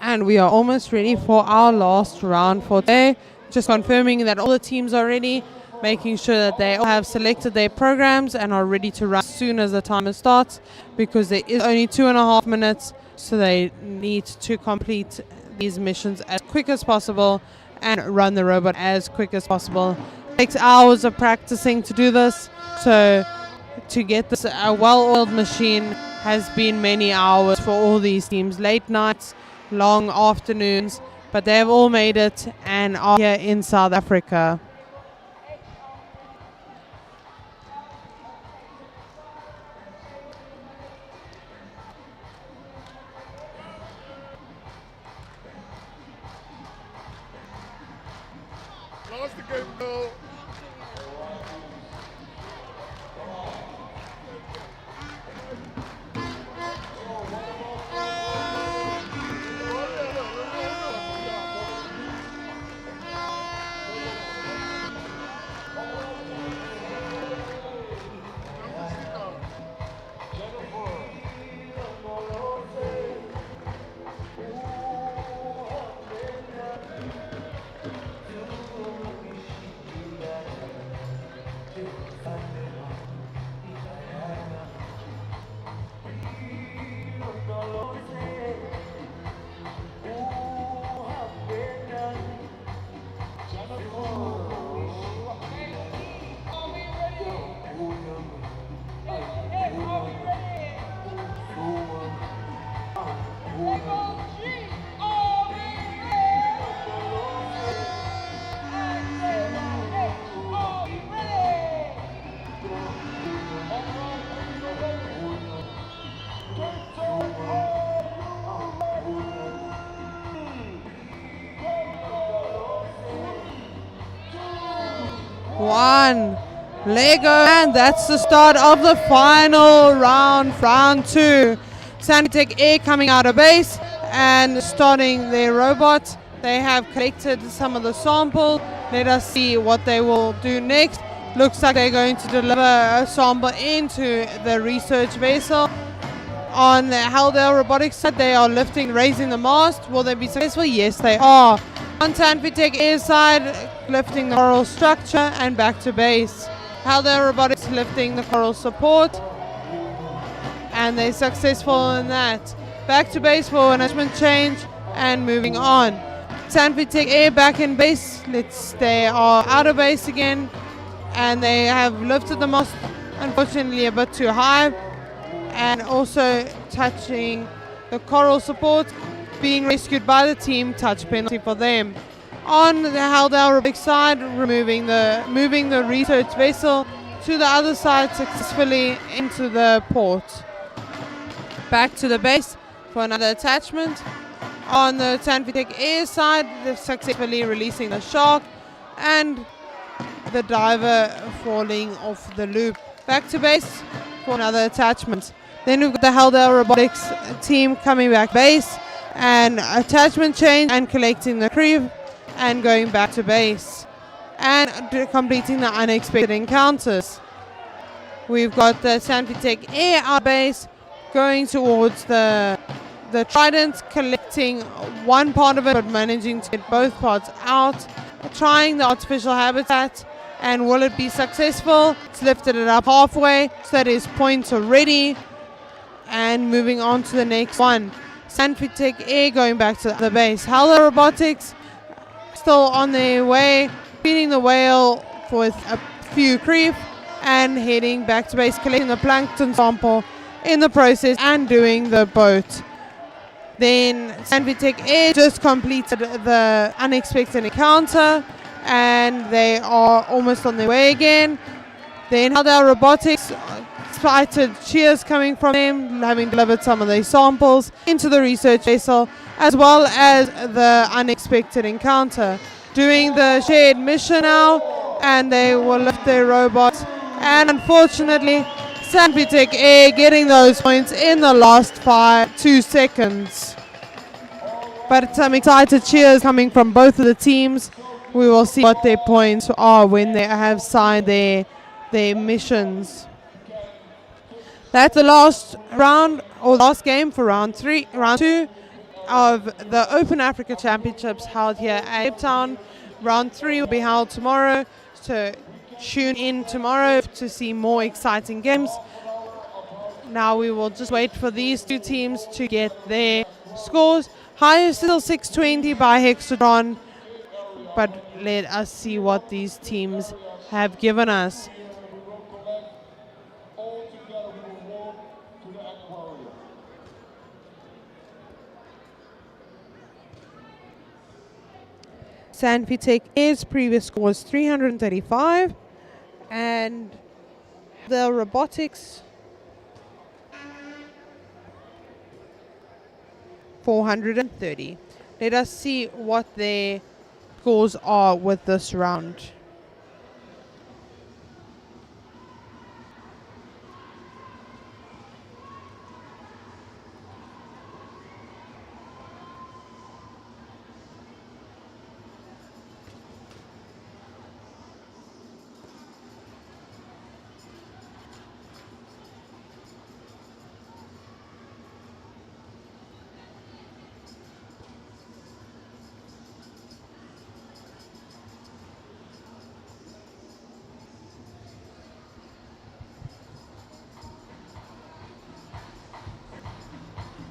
And we are almost ready for our last round for today. Just confirming that all the teams are ready, making sure that they all have selected their programs and are ready to run as soon as the timer starts, because there is only 2.5 minutes, so they need to complete these missions as quick as possible and run the robot as quick as possible. It takes hours of practicing to do this, so to get this a well-oiled machine has been many hours for all these teams, late nights, long afternoons, but they have all made it and are here in South Africa. Lost the game, Bill. One Lego, and that's the start of the final round, round 2. SANFITEK Air coming out of base and starting their robot. They have collected some of the sample. Let us see what they will do next. Looks like they're going to deliver a sample into the research vessel. On the Heldele Robotics side, they are raising the mast. Will they be successful? Yes, they are. On SANFITEK Air side, lifting the coral structure and back to base. Heldele Robotics lifting the coral support, and they're successful in that. Back to base for an instrument change and moving on. SANFITEK Air back in base. They are out of base again, and they have lifted the mast, unfortunately a bit too high, and also touching the coral support, being rescued by the team. Touch penalty for them. On the Heldele Robotics side, moving the research vessel to the other side successfully into the port. Back to the base for another attachment. On the SANFITEK Air side, they're successfully releasing the shark and the diver falling off the loop. Back to base for another attachment. Then we've got the Heldele Robotics team coming back base and attachment change and collecting the crew and going back to base and completing the unexpected encounters. We've got the SANFITEK Air out base going towards the Trident, collecting one part of it but managing to get both parts out, trying the artificial habitat, and will it be successful? It's lifted it up halfway, so that is points already, and moving on to the next one. SANFITEK Air going back to the base. Heldele Robotics still on their way, feeding the whale for a few creep and heading back to base, collecting the plankton sample in the process and doing the boat. Then SANFITEK Air just completed the unexpected encounter and they are almost on their way again. Then Heldele Robotics spotted cheers coming from them, having delivered some of their samples into the research vessel, as well as the unexpected encounter. Doing the shared mission now, and they will lift their robots. And unfortunately, SANFITEK Air getting those points in the last 2 seconds. But some excited cheers coming from both of the teams. We will see what their points are when they have signed their missions. That's the last round, or last game for round 2 of the Open Africa Championships held here at Cape Town. Round 3 will be held tomorrow, so tune in tomorrow to see more exciting games. Now we will just wait for these two teams to get their scores. Highest still 620 by Hexadron, but let us see what these teams have given us. SANFITEK Air's previous score was 335, and the Robotics 430. Let us see what their scores are with this round.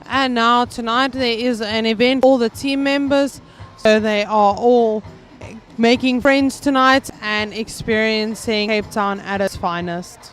And now tonight there is an event for all the team members, so they are all making friends tonight and experiencing Cape Town at its finest.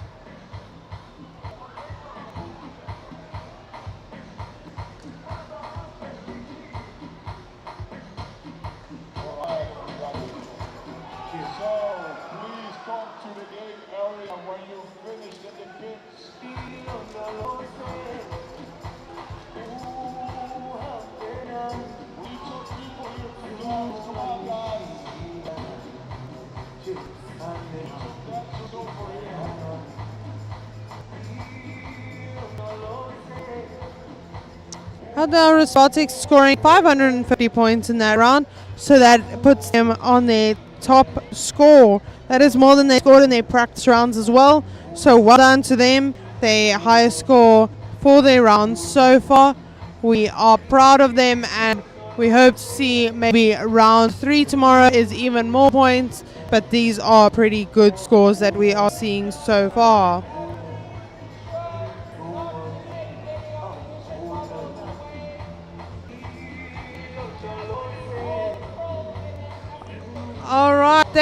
Heldele Robotics scoring 550 points in that round, so that puts them on their top score. That is more than they scored in their practice rounds as well, so well done to them. Their highest score for their rounds so far. We are proud of them, and we hope to see maybe round 3 tomorrow is even more points, but these are pretty good scores that we are seeing so far.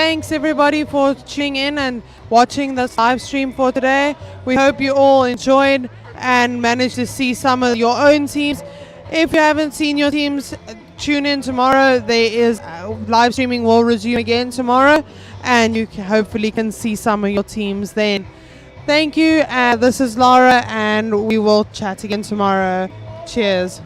thanks everybody for tuning in and watching this live stream for today. We hope you all enjoyed and managed to see some of your own teams. If you haven't seen your teams, tune in tomorrow. There is live streaming will resume again tomorrow, and you hopefully can see some of your teams then. Thank you. This is Laura, and we will chat again tomorrow. Cheers.